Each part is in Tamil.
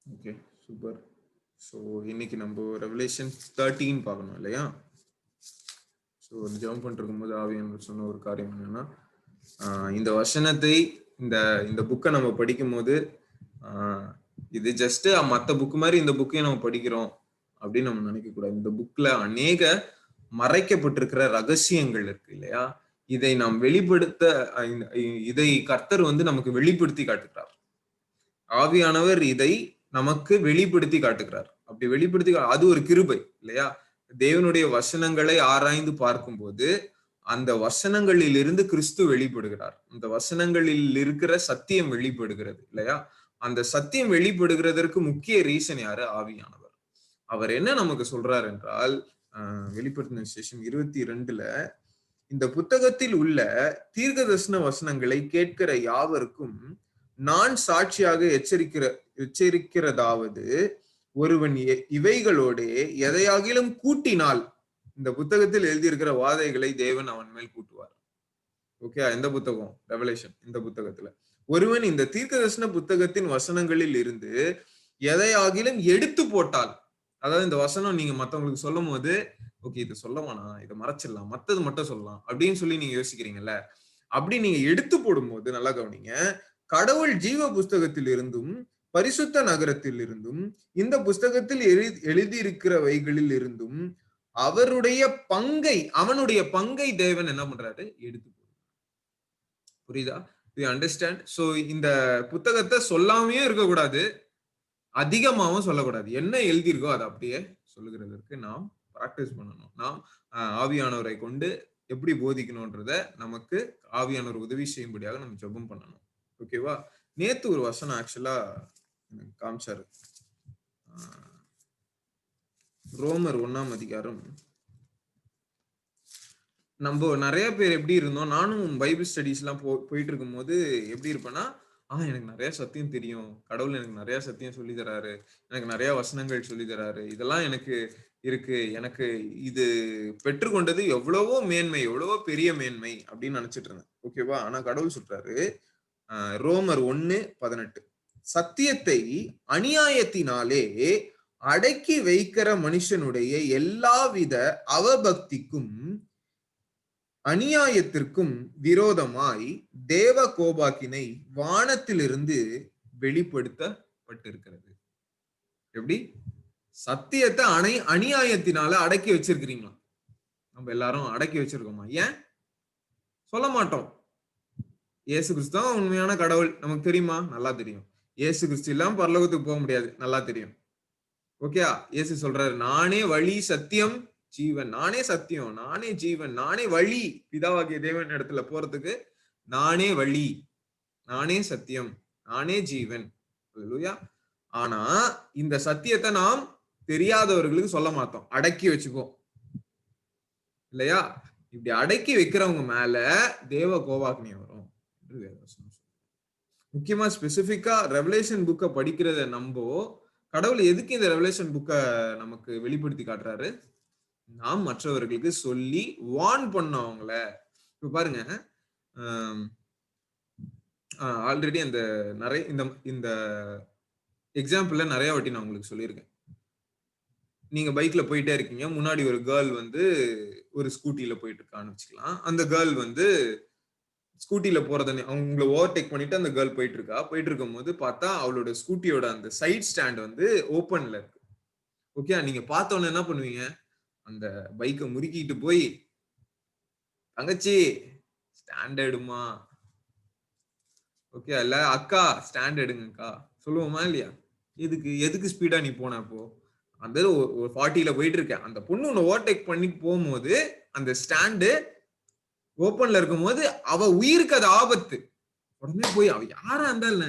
Okay, super. ஸோ இன்னைக்கு நம்ம ரெவலேஷன் 13 பார்க்கணும் இல்லையா? ஸோ ஜெபம் பண்ணிட்டு இருக்கும்போது ஆவியானவர் சொன்ன ஒரு காரியம் என்னன்னா, இந்த வசனத்தை இந்த இந்த புக்கை நம்ம படிக்கும் போது இது ஜஸ்ட் மற்ற புக்கு மாதிரி இந்த புக்கையும் நம்ம படிக்கிறோம் அப்படின்னு நம்ம நினைக்க கூடாது. இந்த புக்ல அநேக மறைக்கப்பட்டிருக்கிற ரகசியங்கள் இருக்கு இல்லையா? இதை நாம் வெளிப்படுத்த இதை கர்த்தர் வந்து நமக்கு வெளிப்படுத்தி காட்டுகிறார். ஆவியானவர் இதை நமக்கு வெளிப்படுத்தி காட்டுகிறார். அப்படி வெளிப்படுத்தி அது ஒரு கிருபை இல்லையா? தேவனுடைய வசனங்களை ஆராய்ந்து பார்க்கும்போது அந்த வசனங்களில் இருந்து கிறிஸ்து வெளிப்படுகிறார். அந்த வசனங்களில் இருக்கிற சத்தியம் வெளிப்படுகிறது இல்லையா? அந்த சத்தியம் வெளிப்படுகிறதற்கு முக்கிய ரீசன் யாரு? ஆவியானவர். அவர் என்ன நமக்கு சொல்றார் என்றால், வெளிப்படுத்தின விசேஷம் 22ல இந்த புத்தகத்தில் உள்ள தீர்க்கதரிசன வசனங்களை கேட்கிற யாவருக்கும் நான் சாட்சியாக எச்சரிக்கிறதாவது, ஒருவன் இவைகளோடு எதையாகிலும் கூட்டினால் இந்த புத்தகத்தில் எழுதியிருக்கிற வாதைகளை தேவன் அவன் மேல் கூட்டுவார். ஓகே, எந்த புத்தகம்? ரெவலேஷன். இந்த புத்தகத்துல ஒருவன் இந்த தீர்க்கதரிசன புத்தகத்தின் வசனங்களில் இருந்து எதையாகிலும் எடுத்து போட்டால், அதாவது இந்த வசனம் நீங்க மத்தவங்களுக்கு சொல்லும் போது, ஓகே இது சொல்ல வேணாம், இதை மறைச்சிடலாம், மத்தது மட்டும் சொல்லலாம் அப்படின்னு சொல்லி நீங்க யோசிக்கிறீங்கல்ல, அப்படி நீங்க எடுத்து போடும்போது நல்லா கவனிங்க, கடவுள் ஜீவ புஸ்தகத்தில் இருந்தும் பரிசுத்த நகரத்தில் இருந்தும் இந்த புஸ்தகத்தில் எழுதியிருக்கிறவைகளில் இருந்தும் அவனுடைய பங்கை தேவன் என்ன பண்றாரு? எடுத்து போடுறாரு. புரியுதா? You understand? சோ இந்த புத்தகத்தை சொல்லாமையும் இருக்கக்கூடாது, அதிகமாகவும் சொல்லக்கூடாது. என்ன எழுதியிருக்கோ அதை அப்படியே சொல்லுகிறதற்கு நாம் பிராக்டிஸ் பண்ணணும். நாம் ஆவியானவரை கொண்டு எப்படி போதிக்கணும்ன்றத நமக்கு ஆவியானவர் உதவி செய்யும்படியாக நம்ம ஜெபம் பண்ணணும். ஓகேவா? நேத்து ஒரு வசனம் ஆக்சுவலா காமிச்சாரு. ரோமர் 1ஆம் அதிகாரம். நம்ம நிறைய பேர் எப்படி இருந்தோம், நானும் பைபிள் ஸ்டடிஸ் எல்லாம் போயிட்டு இருக்கும் போது எப்படி இருப்பேன்னா, எனக்கு நிறைய சத்தியம் தெரியும், கடவுள் எனக்கு நிறைய சத்தியம் சொல்லி தராரு, எனக்கு நிறைய வசனங்கள் சொல்லி தராரு, இதெல்லாம் எனக்கு இருக்கு, எனக்கு இது பெற்றுக்கொண்டது எவ்வளவோ மேன்மை, எவ்வளவோ பெரிய மேன்மை அப்படின்னு நினைச்சிட்டு இருந்தேன். ஓகேவா? ஆனா கடவுள் சொல்றாரு, ரோமர் 1:18, சத்தியத்தை அநியாயத்தினாலே அடக்கி வைக்கிற மனுஷனுடைய எல்லாவித அவபக்திக்கும் அநியாயத்திற்கும் விரோதமாய் தேவ கோபாக்கினை வானத்திலிருந்து வெளிப்படுத்தப்பட்டிருக்கிறது. எப்படி? சத்தியத்தை அநியாயத்தினால அடக்கி வச்சிருக்கிறீங்களா? நம்ம எல்லாரும் அடக்கி வச்சிருக்கோமா? ஏன் சொல்ல மாட்டோம்? இயேசு கிறிஸ்து தான் உண்மையான கடவுள், நமக்கு தெரியுமா? நல்லா தெரியும். இயேசு கிறிஸ்து இல்லாம பரலோகத்துக்கு போக முடியாது, நல்லா தெரியும். ஓகே, இயேசு சொல்றாரு, நானே வழி, சத்தியம், ஜீவன். நானே சத்தியம், நானே ஜீவன், நானே வழி பிதாவாகிய தேவன் இடத்துல போறதுக்கு. நானே வழி, நானே சத்தியம், நானே ஜீவன். அல்லேலூயா. ஆனா இந்த சத்தியத்தை நாம் தெரியாதவர்களுக்கு சொல்ல மாட்டோம், அடக்கி வச்சுப்போம் இல்லையா? இப்படி அடக்கி வைக்கிறவங்க மேல தேவ கோபாக்னி வரும் என்று வேதவசனம். முக்கியமா ஸ்பெசிபிக்கா ரெவலேஷன் புக்கை படிக்கிறத நம்போ கடவுள் எதுக்கு இந்த ரெவலேஷன் புக்கை நமக்கு வெளிப்படுத்தி காட்டுறாரு? நாம் மற்றவர்களுக்கு சொல்லி வார்ன் பண்ணவங்கள. இப்ப பாருங்க, ஆல்ரெடி அந்த நிறைய இந்த எக்ஸாம்பிள்ல நிறைய வாட்டி நான் உங்களுக்கு சொல்லியிருக்கேன். நீங்க பைக்ல போயிட்டே இருக்கீங்க, முன்னாடி ஒரு கேர்ள் வந்து ஒரு ஸ்கூட்டில போயிட்டு இருக்கான்னு வச்சுக்கலாம். அந்த கேர்ள் வந்து ஸ்கூட்டில போறத அவங்களை ஓவர்டேக் பண்ணிட்டு அந்த கேர்ள் போயிட்டு இருக்கும் போது பார்த்தா அவளோட ஸ்கூட்டியோட அந்த சைட் ஸ்டாண்ட் வந்து ஓப்பன்ல இருக்கு. ஓகே, நீங்க பார்த்தோன்னு என்ன பண்ணுவீங்க? அந்த பைக்கை முறுக்கிட்டு போய், தங்கச்சி ஸ்டாண்ட் எடுமா, ஓகே இல்ல அக்கா ஸ்டாண்ட் எடுங்கக்கா சொல்லுவோமா இல்லையா? எதுக்கு ஸ்பீடா நீ போன? அப்போ அந்த ஒரு 40ல போயிட்டு இருக்கேன், அந்த பொண்ணு உன்னை ஓவர்டேக் பண்ணி போகும்போது அந்த ஸ்டாண்டு ஓப்பன்ல இருக்கும் போது அவ உயிருக்கு அது ஆபத்து. உடனே போய் அவ யாரா இருந்தால,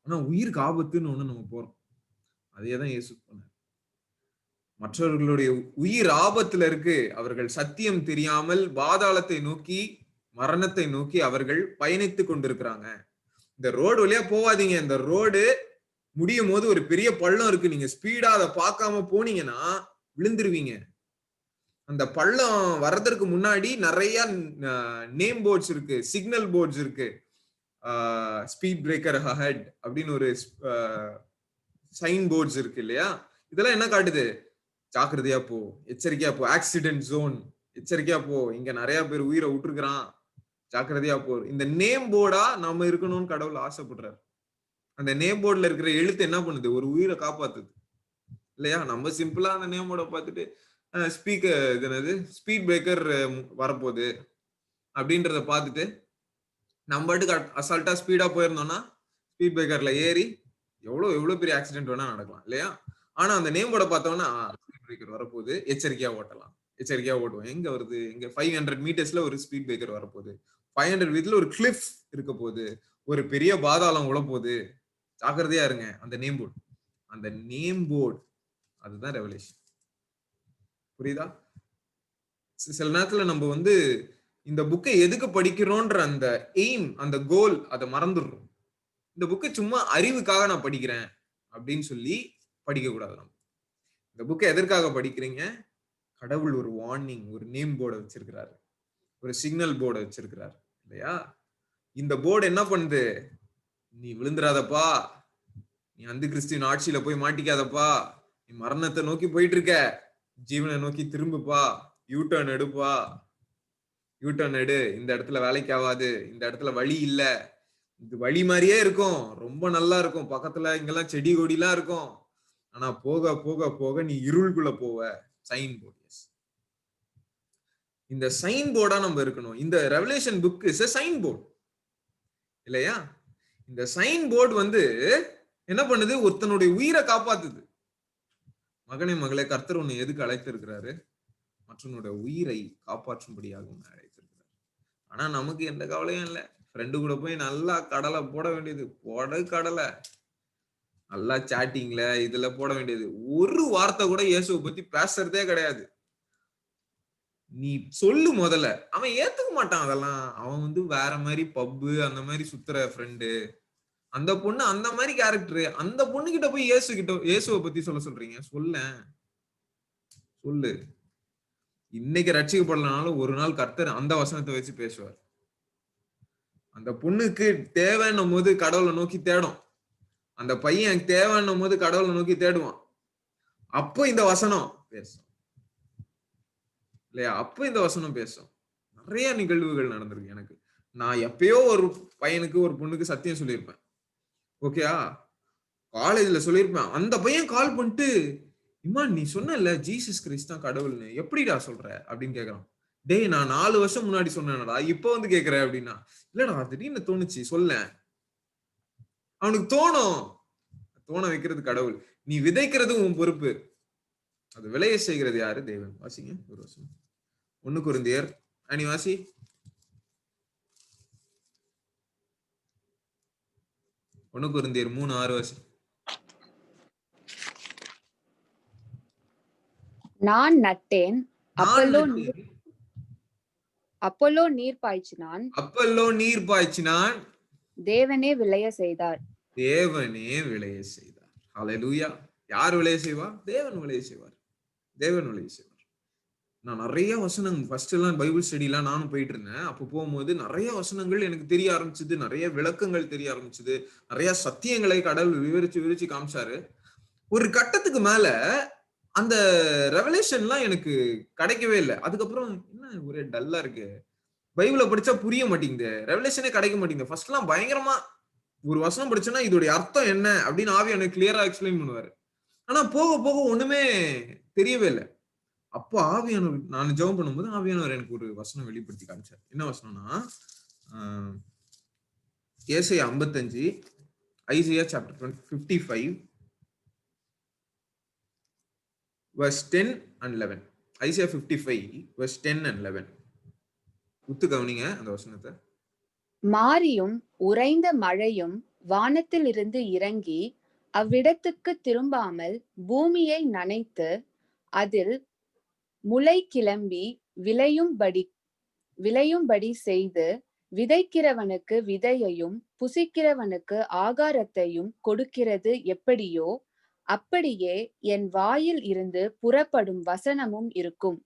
ஆனா உயிருக்கு ஆபத்துன்னு ஒண்ணு நம்ம போறோம். அதேதான் இயேசு சொன்னார். மற்றவர்களுடைய உயிர் ஆபத்துல இருக்கு, அவர்கள் சத்தியம் தெரியாமல் பாதாளத்தை நோக்கி, மரணத்தை நோக்கி அவர்கள் பயணித்துக் கொண்டிருக்கிறாங்க. இந்த ரோடு வழியா போவாதீங்க. இந்த ரோடு முடியும் போது ஒரு பெரிய பள்ளம் இருக்கு, நீங்க ஸ்பீடா அதை பார்க்காம போனீங்கன்னா விழுந்துருவீங்க. அந்த பள்ளம் வர்றதற்கு முன்னாடி நிறைய நேம் போர்ட்ஸ் இருக்கு, சிக்னல் போர்ட்ஸ் இருக்கு. ஸ்பீட் பிரேக்கர் அஹெட் அப்படின்னு ஒரு சைன் போர்ட்ஸ் இருக்கு இல்லையா, இதெல்லாம் என்ன காட்டுது? ஜாக்கிரதையா போ, எச்சரிக்கையா போ, ஆக்சிடென்ட் ஜோன், எச்சரிக்கையா போ, இங்க நிறைய பேர் உயிரை விட்டுருக்கிறான், ஜாக்கிரதையா போ. இந்த நேம் போர்டா நம்ம இருக்கணும்னு கடவுள் ஆசைப்படுறாரு. அந்த நேம் போர்டுல இருக்கிற எழுத்து என்ன பண்ணுது? ஒரு உயிரை காப்பாத்துது இல்லையா? நம்ம சிம்பிளா அந்த நேம் போர்டை பார்த்துட்டு ஸ்பீக்கர் இது என்னது ஸ்பீட் பிரேக்கர் வரப்போகுது அப்படின்றத பார்த்துட்டு நம்ம பாட்டுக்கு அசால்ட்டா ஸ்பீடா போயிருந்தோம்னா ஸ்பீட் பிரேக்கர்ல ஏறி எவ்வளவு பெரிய ஆக்சிடென்ட் வேணா நடக்கலாம் இல்லையா? ஆனா அந்த நேம் போர்டை பார்த்தோம்னா ஸ்பீட் பிரேக்கர் வரப்போகுது, எச்சரிக்கையா ஓட்டலாம், எச்சரிக்கையா ஓட்டுவோம். எங்க வருது? எங்க 500 மீட்டர்ஸ்ல ஒரு ஸ்பீட் பிரேக்கர் வரப்போகுது, 500 மீட்டர்ல ஒரு கிளிஃப் இருக்க போகுது, ஒரு பெரிய பாதாளம் உள்ள போகுது, ஜாக்கிரதையா இருங்க. அந்த நேம் போர்டு, அந்த நேம் போர்டு அதுதான் ரெவலேஷன். புரியுதா? சில நேரத்துல நம்ம வந்து இந்த புக்கை எதுக்கு படிக்கிறோன்ற அந்த எய்ம், அந்த கோல், அதை மறந்துடுறோம். இந்த புக்கை சும்மா அறிவுக்காக நான் படிக்கிறேன் அப்படின்னு சொல்லி படிக்க கூடாது. நம்ம இந்த புக்கை எதற்காக படிக்கிறீங்க? கடவுள் ஒரு வார்னிங், ஒரு நேம் போர்டை வச்சிருக்கிறாரு, ஒரு சிக்னல் போர்டை வச்சிருக்கிறாரு இல்லையா? இந்த போர்டு என்ன பண்ணுது? நீ விழுந்துராதப்பா, நீ அந்த கிறிஸ்துவின் ஆட்சியில போய் மாட்டிக்காதப்பா, நீ மரணத்தை நோக்கி போயிட்டு இருக்க, ஜீவனை நோக்கி திரும்புப்பா, யூட்டர்ன் எடுப்பா, யூட்டர்ன் எடு, இந்த இடத்துல வேலைக்கு ஆகாது, இந்த இடத்துல வழி இல்ல, இது வழி மாதிரியே இருக்கும், ரொம்ப நல்லா இருக்கும், பக்கத்துல இங்கெல்லாம் செடி கொடிலாம் இருக்கும், ஆனா போக போக போக நீ இருளுக்குள்ள போவ. Sign board. இந்த சைன் போர்டா நம்ம இருக்கணும். இந்த revelation book is a sign board இல்லையா? இந்த சைன் போர்டு வந்து என்ன பண்ணுது? ஒருத்தனுடைய உயிரை காப்பாத்துது. மகனே மகளே, கர்த்தர் உன்னை எதுக்கு அழைத்திருக்கிறாரு? மற்றவனுடைய உயிரை காப்பாற்றும்படியாக உன்னை அழைத்திருக்கிறார். ஆனா நமக்கு எந்த கவலையும் இல்லை. ஃப்ரெண்டு கூட போய் நல்லா கடலை போட வேண்டியது, கடலை நல்லா சாட்டிங்ல இதுல போட வேண்டியது. ஒரு வார்த்தை கூட இயேசுவை பத்தி பேசுறதே கிடையாது. நீ சொல்லு முதல்ல. அவன் ஏத்துக்க மாட்டான். அதெல்லாம் அவன் வந்து வேற மாதிரி பப்பு அந்த மாதிரி சுத்துற ஃப்ரெண்டு, அந்த பொண்ணு அந்த மாதிரி கேரக்டர், அந்த பொண்ணு கிட்ட போய் இயேசுவை பத்தி சொல்றீங்க? சொல்லு. இன்னைக்கு ரட்சிக்கப்படலனாலும் ஒரு நாள் கர்த்தர் அந்த வசனத்தை வச்சு பேசுவார். அந்த பொண்ணுக்கு தேவைன்னும் போது கடவுளை நோக்கி தேடும், அந்த பையன் தேவைன்னும் போது கடவுளை நோக்கி தேடுவான். அப்போ இந்த வசனம் பேசும் இல்லையா? அப்ப இந்த வசனம் பேசும். நிறைய நிகழ்வுகள் நடந்திருக்கு எனக்கு. நான் எப்பயோ ஒரு பையனுக்கு ஒரு பொண்ணுக்கு சத்தியம் சொல்லியிருப்பேன். ஓகேயா? காலேஜ்ல சொல்லியிருப்பேன். அந்த பையன் கால் பண்ணிட்டு, இம்மான் நீ சொன்னல ஜீசஸ் கிறிஸ்ட் தான் கடவுள்னு, எப்படிடா சொல்ற அப்படின்னு கேக்குறான். டேய் நான் 4 வருஷம் முன்னாடி சொன்னேன்டா, இப்ப வந்து கேக்குறேன் அப்படின்னா. இல்லடா திடீர்னு தோணுச்சு சொல்ல. அவனுக்கு தோண வைக்கிறது கடவுள். நீ விதைக்கிறது உன் பொறுப்பு, அது விளைய செய்கிறது யாரு? தேவன். வாசிங்க ஒரு வருஷம் 1 கொரிந்தியர் வாசி. 1 கொரிந்தியர் 3:6 வாசி. நான் நட்டேன், அப்பல்லோ நீர் பாய்ச்சினான், தேவனே விளைய செய்தார். ஹல்லேலூயா. யார் விளைய செய்வா? தேவன் விளைய செய்வார். நான் நிறைய வசனங்கள் ஃபர்ஸ்ட் எல்லாம் பைபிள் ஸ்டடி எல்லாம் நானும் போயிட்டு இருந்தேன். அப்போ போகும்போது நிறைய வசனங்கள் எனக்கு தெரிய ஆரம்பிச்சது, நிறைய விளக்கங்கள் தெரிய ஆரம்பிச்சது, நிறைய சத்தியங்களை கடவுள் விவரிச்சு காமிச்சாரு. ஒரு கட்டத்துக்கு மேல அந்த ரெவலேஷன்லாம் எனக்கு கிடைக்கவே இல்லை. அதுக்கப்புறம் என்ன ஒரே டல்லா இருக்கு, பைபிளை படிச்சா புரிய மாட்டேங்குது, ரெவலேஷனே கிடைக்க மாட்டேங்குது. ஃபர்ஸ்ட் எல்லாம் பயங்கரமா ஒரு வசனம் படிச்சோன்னா இதோடைய அர்த்தம் என்ன அப்படின்னு ஆவி எனக்கு கிளியரா எக்ஸ்பிளைன் பண்ணுவாரு. ஆனா போக போக ஒண்ணுமே தெரியவே இல்லை. அப்போ ஆவியானவர், நான் ஜெபம் பண்ணும்போது ஆவியானவர் எனக்கு ஒரு வசனம் வெளிப்படுத்தி காமிச்சார். என்ன வசனம்னா ஏசாயா 55, Isaiah chapter 55 verse 10 and 11. Isaiah 55 verse 10 and 11. உத்து கவனிங்க அந்த வசனத்தை. மாரியும் உறைந்த மழையும் வானத்தில் இருந்து இறங்கி அவ்விடத்துக்கு திரும்பாமல் பூமியை நனைத்து அதில் முளை கிளம்பி விளையும்படி செய்து விதைக்கிறவனுக்கு விதையையும் புசிக்கிறவனுக்கு ஆகாரத்தையும் கொடுக்கிறது எப்படியோ அப்படியே என் வாயில் இருந்து புறப்படும் வசனமும் இருக்கும்.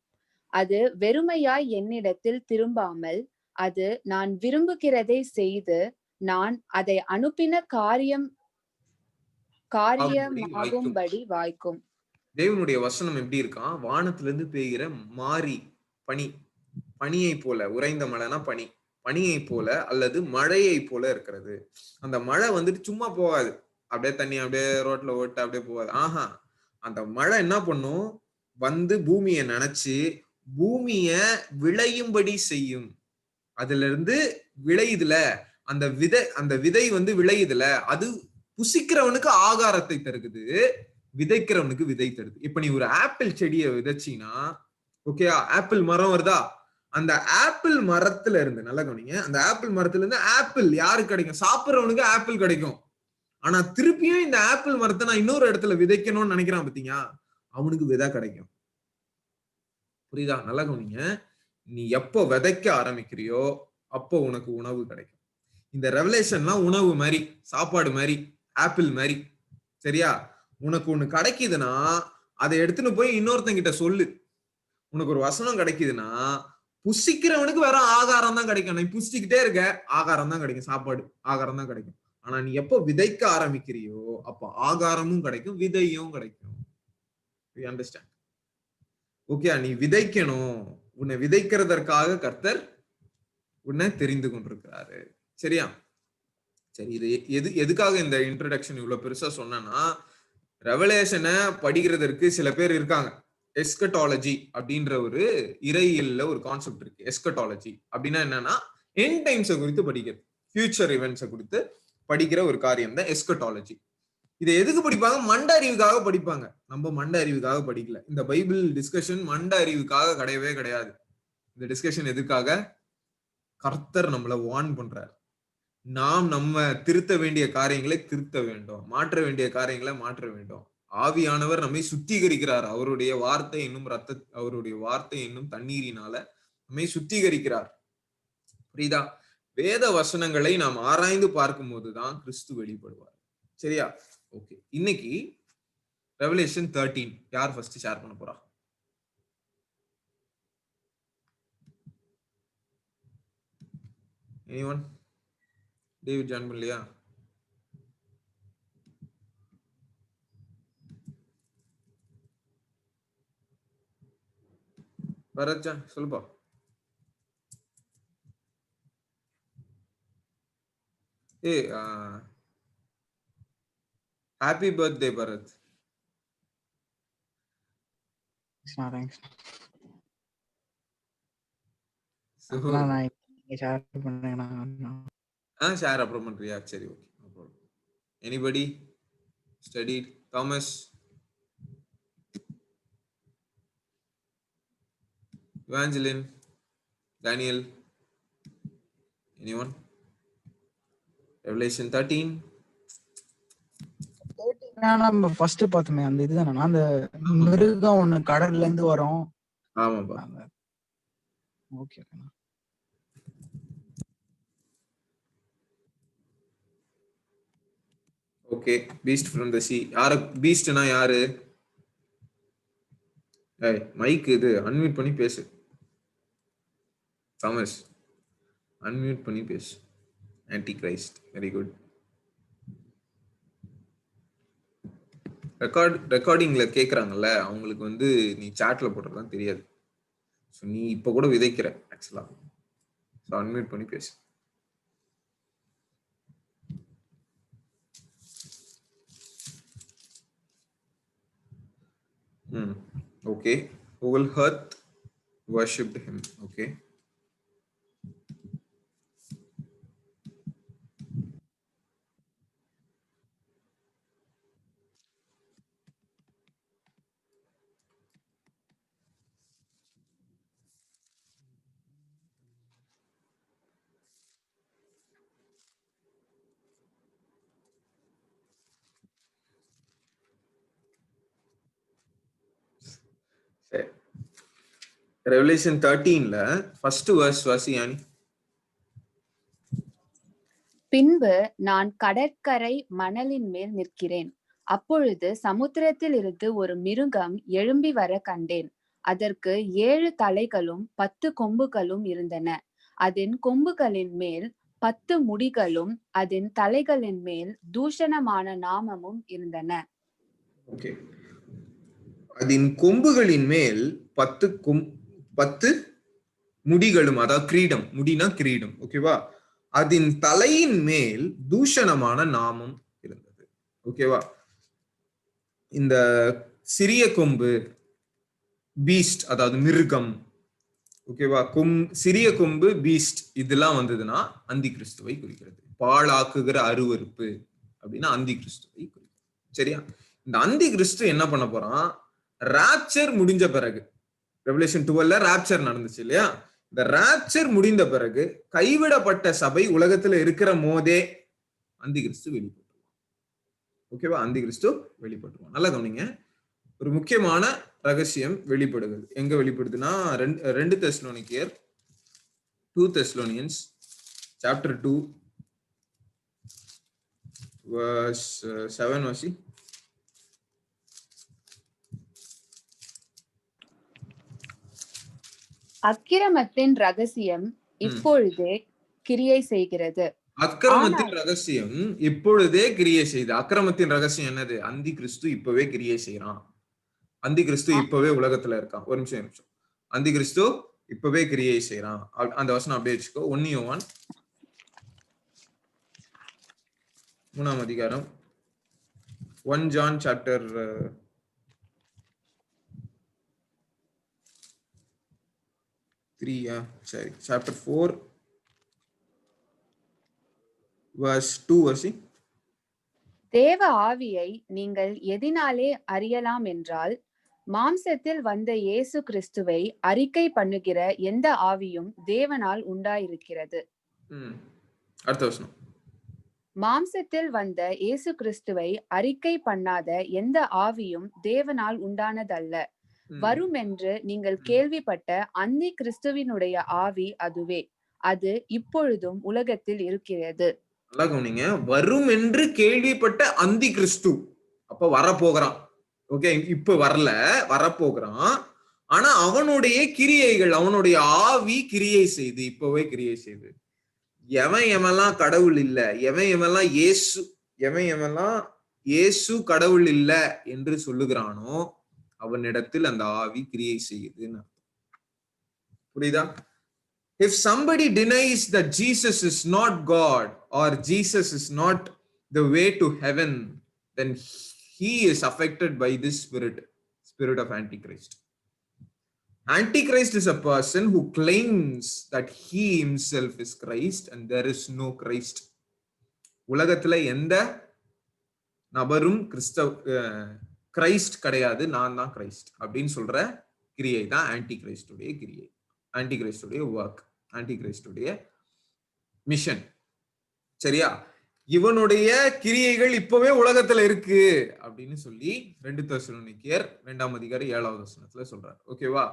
அது வெறுமையாய் என்னிடத்தில் திரும்பாமல் அது நான் விரும்புகிறதை செய்து நான் அதை அனுப்பின காரியமாகும்படி வாய்க்கும். தேவனுடைய வசனம் எப்படி இருக்கான்? வானத்திலிருந்து பெய்கிற மாரி பனி, பனியை போல, உறைந்த மழைனா பனி, பனியை போல அல்லது மழையை போல இருக்கிறது. அந்த மழை வந்துட்டு சும்மா போகாது, அப்படியே தண்ணி அப்படியே ரோட்ல ஓட்டு அப்படியே போகாது. ஆஹா, அந்த மழை என்ன பண்ணும்? வந்து பூமியை நினைச்சு பூமிய விளையும்படி செய்யும். அதுல இருந்து விளையுதுல அந்த விதை வந்து விளையுதுல, அது புசிக்கிறவனுக்கு ஆகாரத்தை தருகுது, விதைக்கிறவனுக்கு விதை தருது. இப்ப நீ ஒரு ஆப்பிள் செடியை விதைச்சீங்கன்னா, ஓகே, ஆப்பிள் மரம் வருதா? அந்த ஆப்பிள் மரத்துல இருந்து, நல்லா கவனிங்க, அந்த ஆப்பிள் மரத்துல இருந்து ஆப்பிள் யாருக்கு கிடைக்கும்? சாப்பிடுறவனுக்கு ஆப்பிள் கிடைக்கும். ஆனா திருப்பியும் இந்த ஆப்பிள் மரத்தை நான் இன்னொரு இடத்துல விதைக்கணும்னு நினைக்கிறான் பாத்தீங்க, அவனுக்கு விதை கிடைக்கும். புரியுதா? நல்லா கவனிங்க. நீ எப்போ விதைக்க ஆரம்பிக்கிறியோ அப்போ உனக்கு உணவு கிடைக்கும். இந்த ரெவலேஷன்லாம் உணவு மாதிரி, சாப்பாடு மாதிரி, ஆப்பிள் மாதிரி. சரியா? உனக்கு ஒண்ணு கிடைக்குதுன்னா அதை எடுத்துன்னு போய் இன்னொருத்தங்கிட்ட சொல்லு. உனக்கு ஒரு வசனம் கிடைக்குதுன்னா புசிக்கிறவனுக்கு வேற ஆகாரம் தான் கிடைக்கும். நீ புசிச்சுக்கிட்டே இருக்க, ஆகாரம் தான் கிடைக்கும், சாப்பாடு ஆகாரம் தான் கிடைக்கும். ஆனா நீ எப்போ விதைக்க ஆரம்பிக்கிறியோ அப்போ ஆகாரமும் கிடைக்கும், விதையும் கிடைக்கும். You understand? ஓகே, நீ விதைக்கணும். உன்னை விதைக்கிறதற்காக கர்த்தர் உன்னை தெரிந்து கொண்டிருக்கிறாரு. சரியா? சரி, இது எதுக்காக இந்த இன்ட்ரோடக்ஷன் இவ்வளவு பெருசா சொன்னா, ரெவலேஷனை படிக்கிறதற்கு சில பேர் இருக்காங்க. எஸ்கட்டாலஜி அப்படின்ற ஒரு இறையியல்ல ஒரு கான்செப்ட் இருக்கு. எஸ்கட்டாலஜி அப்படின்னா என்னன்னா, எண்ட் டைம்ஸை குறித்து படிக்கிறது, ஃபியூச்சர் இவெண்ட்ஸை குறித்து படிக்கிற ஒரு காரியம் தான் எஸ்கட்டாலஜி. இதை எதுக்கு படிப்பாங்க? மண்ட அறிவுக்காக படிப்பாங்க. நம்ம மண்ட அறிவுக்காக படிக்கல. இந்த பைபிள் டிஸ்கஷன் மண்ட அறிவுக்காக கிடையவே கிடையாது. இந்த டிஸ்கஷன் எதுக்காக? கர்த்தர் நம்மளை வார்ன் பண்றார். நாம் நம்ம திருத்த வேண்டிய காரியங்களை திருத்த வேண்டும், மாற்ற வேண்டிய காரியங்களை மாற்ற வேண்டும். ஆவியானவர் நம்மை சுத்திகரிக்கிறார். அவருடைய வார்த்தை என்னும் தண்ணீரினால நம்மை சுத்திகரிக்கிறார். புரியுதா? வேத வசனங்களை நாம் ஆராய்ந்து பார்க்கும் போதுதான் கிறிஸ்து வெளிப்படுவார். சரியா? ஓகே, இன்னைக்கு ரெவலேஷன் 13 யார் ஃபர்ஸ்ட் ஷேர் பண்ண போறா? எனிவன்? டேவிட் ஜாயின் பண்ணலையா? பரத் ஜான் சொல்லுப்பா. ஏய், happy birthday Bharath. Thanks. Share அப்புறம் பண்றியா? சரி, okay, no problem. Anybody studied? Thomas, Evangeline, Daniel, anyone? Revelation 13. நம்ம ஃபர்ஸ்ட் பார்த்தோமே அந்த இதுதானே, அந்த மிருகம் ஒண்ணு கடல்ல இருந்து வரும். ஆமாப்பா. Okay. Okay, beast from the sea. யாரு பீஸ்ட்னா? யாரு? ஏய், மைக் இது அன்மியூட் பண்ணி பேசு. தாமஸ், அன்மியூட் பண்ணி பேசு. Antichrist. Very good. ரெக்கார்டிங்ல கேக்குறாங்கல்ல, அவங்களுக்கு வந்து நீ சாட்ல போடுறதுலாம் தெரியாது. ஸோ நீ இப்ப கூட விதைக்கிற ஆக்சுவலா. ஸோ அன்மியூட் பண்ணி பேசு. Okay. Who will hurt worshipped him. Okay. Revelation 13ல ஃபர்ஸ்ட் வெர்ஸ் வாசியானி. பின்பு நான் கடற்கரை மணலின் மேல் நிற்கிறேன். அப்பொழுது சமுத்திரத்தில் இருந்து ஒரு மிருகம் எழும்பி வர கண்டேன். அதற்கு 7 தலைகளும் 10 கொம்புகளும் இருந்தன. அதன் கொம்புகளின் மேல் 10 முடிகளும் அதன் தலைகளின் மேல் தூஷணமான நாமமும் இருந்தன. ஓகே, அதன் கொம்புகளின் மேல் 10 முடிகளும், அதாவது கிரீடம், முடினா கிரீடம், ஓகேவா, அதன் தலையின் மேல் தூஷணமான நாமம் இருந்தது. ஓகேவா, இந்த சிறிய கொம்பு பீஸ்ட், அதாவது மிருகம், ஓகேவா, சிறிய கொம்பு பீஸ்ட், இதெல்லாம் வந்ததுன்னா அந்தி கிறிஸ்துவை குறிக்கிறது. பாழாக்குகிற அருவருப்பு அப்படின்னா அந்தி கிறிஸ்துவை குறிக்கிறது. சரியா? இந்த அந்தி கிறிஸ்து என்ன பண்ண போறான்? ராப்சர் முடிஞ்ச பிறகு, ரெவலேஷன் 12 ராப்சர் நடந்துச்சு இல்லையா? இந்த ராப்சர் முடிந்த பிறகு கைவிடப்பட்ட சபை உலகத்துல இருக்கிற போதே அந்தி கிறிஸ்து வெளிப்பட்டுருவான். ஓகேவா, அந்தி கிறிஸ்து வெளிப்பட்டுருவான். நல்லா கவனிங்க, ஒரு முக்கியமான ரகசியம் வெளிப்படுகிறது. எங்க வெளிப்படுதுன்னா 2 தெசலோனிக்கேயர் 2 Thessalonians chapter 2 verse 7 வாசி. அக்கிரமத்தின் ரகசியம் இப்பொழுதே கிரியை செய்கிறது. அக்கிரமத்தின் ரகசியம் இப்பொழுதே கிரியை செய்து. அக்கிரமத்தின் ரகசியம் என்னது? அந்தி கிறிஸ்து இப்பவே கிரியை செய்யறான். அந்தி கிறிஸ்து இப்பவே உலகத்துல இருக்கான். ஒரு நிமிஷம். அந்தி கிறிஸ்து இப்பவே கிரியை செய்யறான். அந்த வசனம் அப்படியே வச்சுக்கோ. 1 யோவான் 3ஆம் அதிகாரம் 1 John chapter 3 chapter 4 verse 2 வாசி. தேவ ஆவியை நீங்கள் எதினாலே அறியலாம் என்றால், மாம்சத்தில் வந்த இயேசு கிறிஸ்துவை அறிக்கை பண்ணுகிற எந்த ஆவியும் தேவனால் உண்டாயிருக்கிறது. அடுத்த வசனம். மாம்சத்தில் வந்த இயேசு கிறிஸ்துவை அறிக்கை பண்ணாத எந்த ஆவியும் தேவனால் உண்டானதல்ல. வரும் என்று நீங்கள் கேள்விப்பட்ட அந்தி கிறிஸ்துவினுடைய ஆவி அதுவே. அது இப்பொழுதும் உலகத்தில் இருக்கிறது. நல்லா கவனிங்க, வரும் என்று கேள்விப்பட்ட அந்தி கிறிஸ்து அப்ப வரப்போகிறான். ஓகே, இப்ப வரல, வரப்போகிறான். ஆனா அவனுடைய கிரியைகள், அவனுடைய ஆவி கிரியை செய்து, இப்பவே கிரியை செய்து. எவெல்லாம் கடவுள் இல்ல, எவெல்லாம் இயேசு கடவுள் இல்ல என்று சொல்லுகிறானோ அவனிடத்தில் அந்த ஆவி கிரியை செய்யுதுன்னு. புரியுதா? If somebody denies that Jesus is not God or Jesus is not the way to heaven, then he is affected by this spirit of Antichrist. Antichrist is a person who claims that he himself is Christ and there is no Christ. உலகத்துல எந்த நபரும் கிரைஸ்ட் கிடையாது, நான் தான் கிரைஸ்ட் அப்படின்னு சொல்ற கிரியை தான் ஆன்டி கிரைஸ்டுடைய கிரியை, ஆன்டி கிரைஸ்டுடைய ஒர்க், ஆன்டி கிரைஸ்டுடைய மிஷன். சரியா? இவனுடைய கிரியைகள் இப்பவே உலகத்துல இருக்கு அப்படின்னு சொல்லி 2 தெசலோனிக்கேயர் 2ஆம் அதிகாரம் 7வது வசனத்துல சொல்றாரு. ஓகேவா?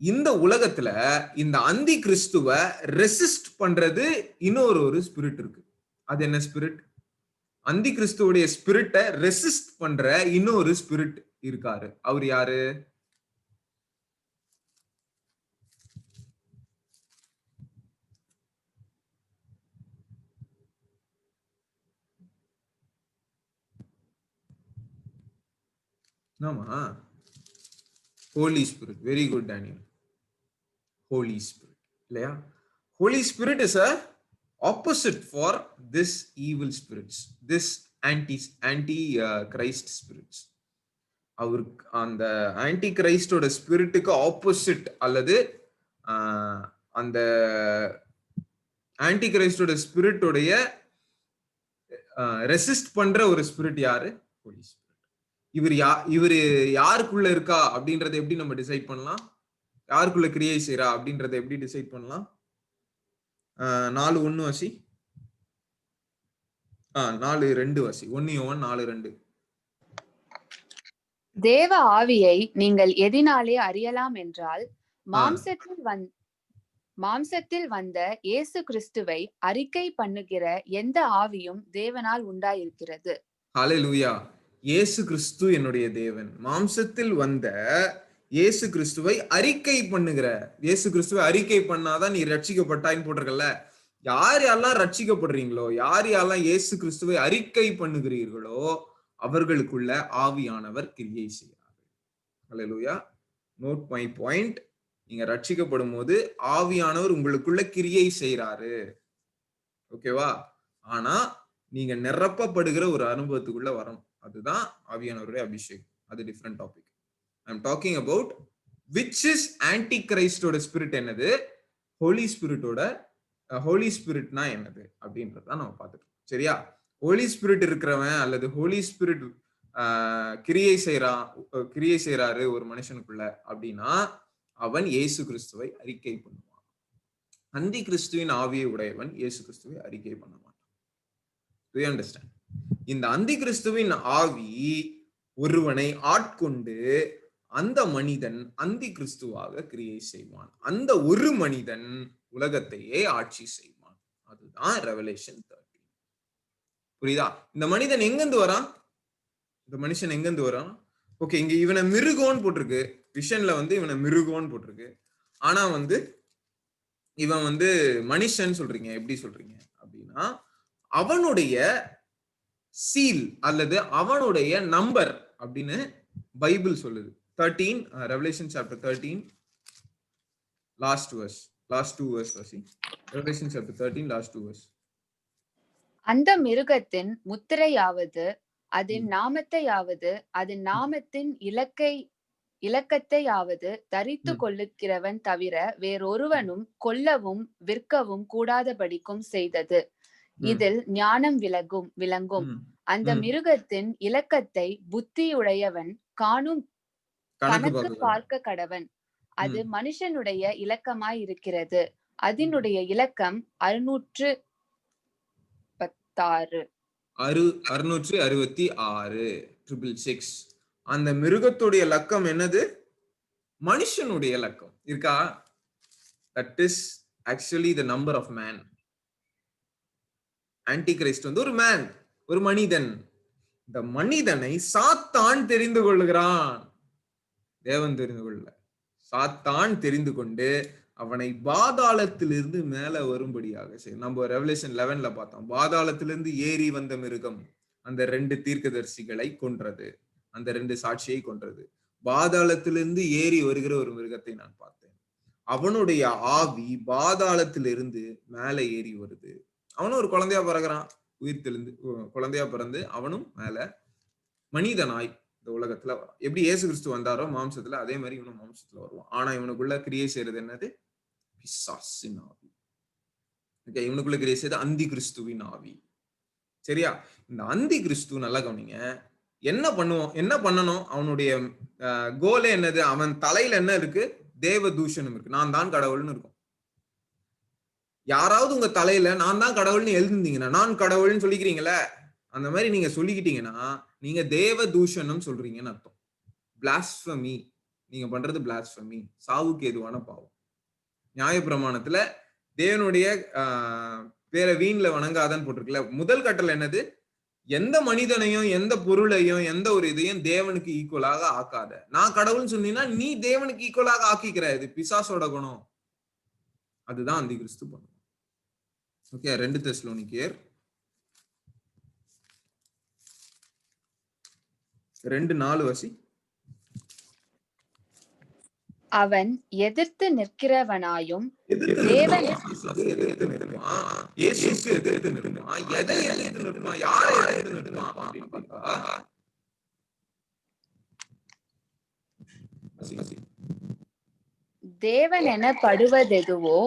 இந்த உலகத்துல இந்த அந்தி கிறிஸ்துவ ரெசிஸ்ட் பண்றது இன்னொரு ஸ்பிரிட் இருக்கு. அது என்ன ஸ்பிரிட்? அந்தி கிறிஸ்துவோடைய ஸ்பிரிட்டை ரெசிஸ்ட் பண்ற இன்னொரு ஸ்பிரிட் இருக்காரு. அவர் யாரு? ஆமா, Holy Spirit. Very good Daniel. Holy Spirit இல்லையா? Holy Spirit is a opposite for this evil spirits, this anti Christ spirits. அவருக்கு அந்த ஆன்டி கிரைஸ்டோட ஸ்பிரிட்டுக்கு ஆப்போசிட் அல்லது அந்த ஆன்டி கிரைஸ்டோட ஸ்பிரிட்டோடைய ரெசிஸ்ட் பண்ற ஒரு ஸ்பிரிட் யாரு? ஹோலி ஸ்பிரிட். இவரு யாருக்குள்ள இருக்கா அப்படின்றத எப்படி நம்ம டிசைட் பண்ணலாம்? யாருக்குள்ள கிரியை செய்யறா அப்படின்றத எப்படி டிசைட் பண்ணலாம்? 4:1 வாசி. 4:2 வாசி. 1 யோவான் 4:2. தேவ ஆவியை நீங்கள் எதினாலே அறியலாம் என்றால், மாம்சத்தில் வந்த இயேசு கிறிஸ்துவை அறிக்கை பண்ணுகிற எந்த ஆவியும் தேவனால் உண்டாயிருக்கிறது. ஹல்லேலூயா. இயேசு கிறிஸ்து என்னுடைய தேவன். மாம்சத்தில் வந்த இயேசு கிறிஸ்துவை அறிக்கை பண்ணுகிற, இயேசு கிறிஸ்துவை அறிக்கை பண்ணாதான் நீ ரட்சிக்கப்பட்டாயின்னு போட்டிருக்கல, யார் யாரெல்லாம் ரட்சிக்கப்படுறீங்களோ, யார் யாரெல்லாம் இயேசு கிறிஸ்துவை அறிக்கை பண்ணுகிறீர்களோ அவர்களுக்குள்ள ஆவியானவர் கிரியை செய்கிறார். ஹல்லேலூயா. Note my point. நீங்க ரட்சிக்கப்படும் போது ஆவியானவர் உங்களுக்குள்ள கிரியை செய்யறாரு. ஓகேவா? ஆனா நீங்க நிரப்பப்படுகிற ஒரு அனுபவத்துக்குள்ள வரணும். அதுதான் ஆவியானவருடைய அபிஷேகம். அது different topic. I am talking about which is ஆன்டி கிரைஸ்டோட ஸ்பிரிட் என்னது, ஹோலி ஸ்பிரிட்டோட ஹோலி ஸ்பிரிட்னா என்னது அப்படின்றதான் நம்ம பார்த்துட்டோம். சரியா? ஹோலி ஸ்பிரிட் இருக்கிறவன் அல்லது ஹோலி ஸ்பிரிட் கிரியை செய்யறாரு ஒரு மனுஷனுக்குள்ள அப்படின்னா அவன் இயேசு கிறிஸ்துவை அறிக்கை பண்ணுவான். அந்தி கிறிஸ்துவின் ஆவியை உடையவன் இயேசு கிறிஸ்துவை அறிக்கை பண்ண மாட்டான். Do you understand? இந்த அந்தி கிறிஸ்துவின் ஆவி ஒருவனை ஆட்கொண்டு அந்த மனிதன் அந்தி கிறிஸ்துவாக கிரியை செய்வான். அந்த ஒரு மனிதன் உலகத்தையே ஆட்சி செய்வான். அதுதான் ரெவலேஷன் 13. புரியுதா? இந்த மனிதன் எங்கிருந்து வரான்? இந்த மனுஷன் எங்கிருந்து வரான்? ஓகே, இங்க இவனை மிருகோன்னு போட்டிருக்கு, விஷன்ல இவனை மிருகோன்னு போட்டிருக்கு. ஆனா இவன் மனுஷன் சொல்றீங்க, எப்படி சொல்றீங்க அப்படின்னா அவனுடைய சீல் அல்லது அவனுடைய நம்பர் அப்படின்னு பைபிள் சொல்லுது. 13 Revelation chapter 13 last verse, last 2 verse வாசி. Revelation chapter 13 last 2 verse. அந்த மிருகத்தின் முத்திரையாவது அதன் நாமத்தையாவது அதன் நாமத்தின் இலக்கத்தையாவது தரித்து கொள்ளுகிறவன் தவிர வேறொருவனும் கொல்லவும் விற்கவும் கூடாதபடிக்கும் செய்தது. இதில் ஞானம் விளங்கும். அந்த மிருகத்தின் இலக்கத்தை புத்தியுடையவன் காணும் கணக்கு பார்க்க கடவன். அது மனுஷனுடைய இலக்கமாய் இருக்கிறது. அதனுடைய இலக்கம் 666. அந்த மிருகத்துடைய லக்கம் என்னது? மனுஷனுடைய லக்கம் இருக்கா? That is actually the number of man. Anti Christ ஒரு மேன், ஒரு மனிதன். இந்த மனிதனை சாத்தான் தெரிந்து கொள்ளுகிறான், தேவன் தெரிந்து கொள்ள. சாத்தான் தெரிந்து கொண்டு அவனை பாதாளத்திலிருந்து மேல வரும்படியாக செய்யும். நம்ம ரெவலேஷன் 11ல பார்த்தோம். பாதாளத்திலிருந்து ஏறி வந்த மிருகம் அந்த 2 தீர்க்கதரிசிகளை கொன்றது, அந்த 2 சாட்சியை கொன்றது. பாதாளத்திலிருந்து ஏறி வருகிற ஒரு மிருகத்தை நான் பார்த்தேன். அவனுடைய ஆவி பாதாளத்திலிருந்து மேல ஏறி வருது. அவனும் ஒரு குழந்தையா பிறகுறான், உயிர் தெளிந்து குழந்தையா பிறந்து அவனும் மேல மனிதனாய் இந்த உலகத்துல வரான். எப்படி இயேசு கிறிஸ்து வந்தாரோ மாம்சத்துல, அதே மாதிரி இவனும் மாம்சத்துல வருவான். ஆனா இவனுக்குள்ள கிரியை செய்யறது என்னது? பிசாசின் ஆவி. ஓகே, இவனுக்குள்ள கிரியை செய்யறது அந்தி கிறிஸ்துவின் ஆவி. சரியா? இந்த அந்தி கிறிஸ்து நல்லா கவனிங்க. என்ன பண்ணணும்? அவனுடைய கோலே என்னது? அவன் தலையில என்ன இருக்கு? தேவ தூஷணம் இருக்கு. நான் தான் கடவுள்னு இருக்கும். யாராவது உங்க தலையில நான் தான் கடவுள்னு எழுதிருந்தீங்கன்னா, நான் கடவுள்னு சொல்லிக்கிறீங்களே, அந்த மாதிரி நீங்க சொல்லிக்கிட்டீங்கன்னா நீங்க தேவ தூஷணம் சொல்றீங்கன்னு அர்த்தம். பிளாஸ்பமி, நீங்க பண்றது பிளாஸ்பமி, சாவுக்கு ஏதுவான பாவம். நியாயப்பிரமாணத்துல தேவனுடைய பேரை வீண்ல வணங்காதன்னு போட்டிருக்குல்ல. முதல் கட்டளை என்னது? எந்த மனிதனையும் எந்த பொருளையும் எந்த ஒரு இதையும் தேவனுக்கு ஈக்குவலாக ஆக்காத. நான் கடவுள்னு சொன்னீங்கன்னா நீ தேவனுக்கு ஈக்குவலாக ஆக்கிக்கிற. இது பிசாசோட குணம். அதுதான் அந்தி கிறிஸ்து பண்ணும். ஓகே, 2 தெசலோனிக்கேயர் 2:4 வாசி. அவன் எதிர்த்து நிற்கிறவனாயும் தேவன் எனப்படுவதெதுவோ.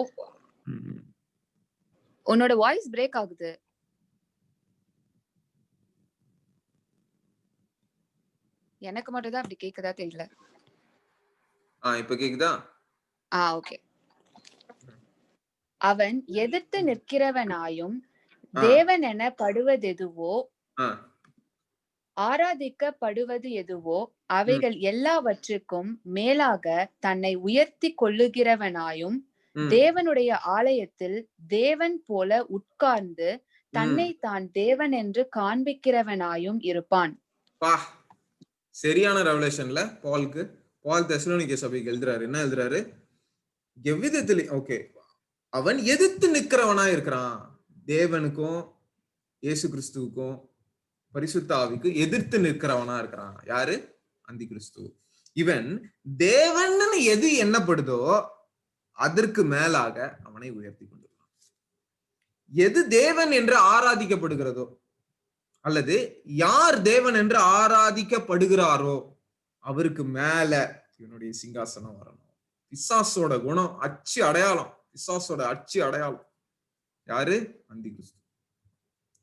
உன்னோட வாய்ஸ் பிரேக் ஆகுது. எனக்கு மட்டும் தான் அப்படி கேக்குதா தெரியல. இப்ப கேக்குதா? ஓகே. அவன் எதிர்த்து நிற்கிறவனாயும் தேவன் எனப்படுவதெதுவோ ஆராதிக்கப்படுவது எதுவோ அவைகள் எல்லாவற்றுக்கும் மேலாக தன்னை உயர்த்தி கொள்ளுகிறவனாயும் தேவனுடைய ஆலயத்தில் தேவன் போல உட்கார்ந்து தன்னை தான் தேவன் என்று காண்பிக்கிறவனாயும் இருப்பான். சரியான ரெவலேஷன்ல பால் தெசலோனிக்கே சபைக்கு எழுதுறாரு. என்ன எழுதுறாரு? எவ்விதத்திலே ஓகே, அவன் எதிர்த்து நிக்கிறவனா இருக்கிறான். தேவனுக்கும் இயேசு கிறிஸ்துவுக்கும் பரிசுத்த ஆவிக்கும் எதிர்த்து நிற்கிறவனா இருக்கிறான். யாரு? அந்தி கிறிஸ்து. இவன் தேவன் எது எண்ணப்படுதோ அதற்கு மேலாக அவனை உயர்த்தி கொண்டிருக்கிறான். எது தேவன் என்று ஆராதிக்கப்படுகிறதோ அல்லது யார் தேவன் என்று ஆராதிக்கப்படுகிறாரோ அவருக்கு மேல இவனுடைய சிங்காசனம் வரணும். பிசாசோட குணம் அச்சு அடையாளம், பிசாசோட அச்சு அடையாளம் யாரு? அந்தி கிறிஸ்து.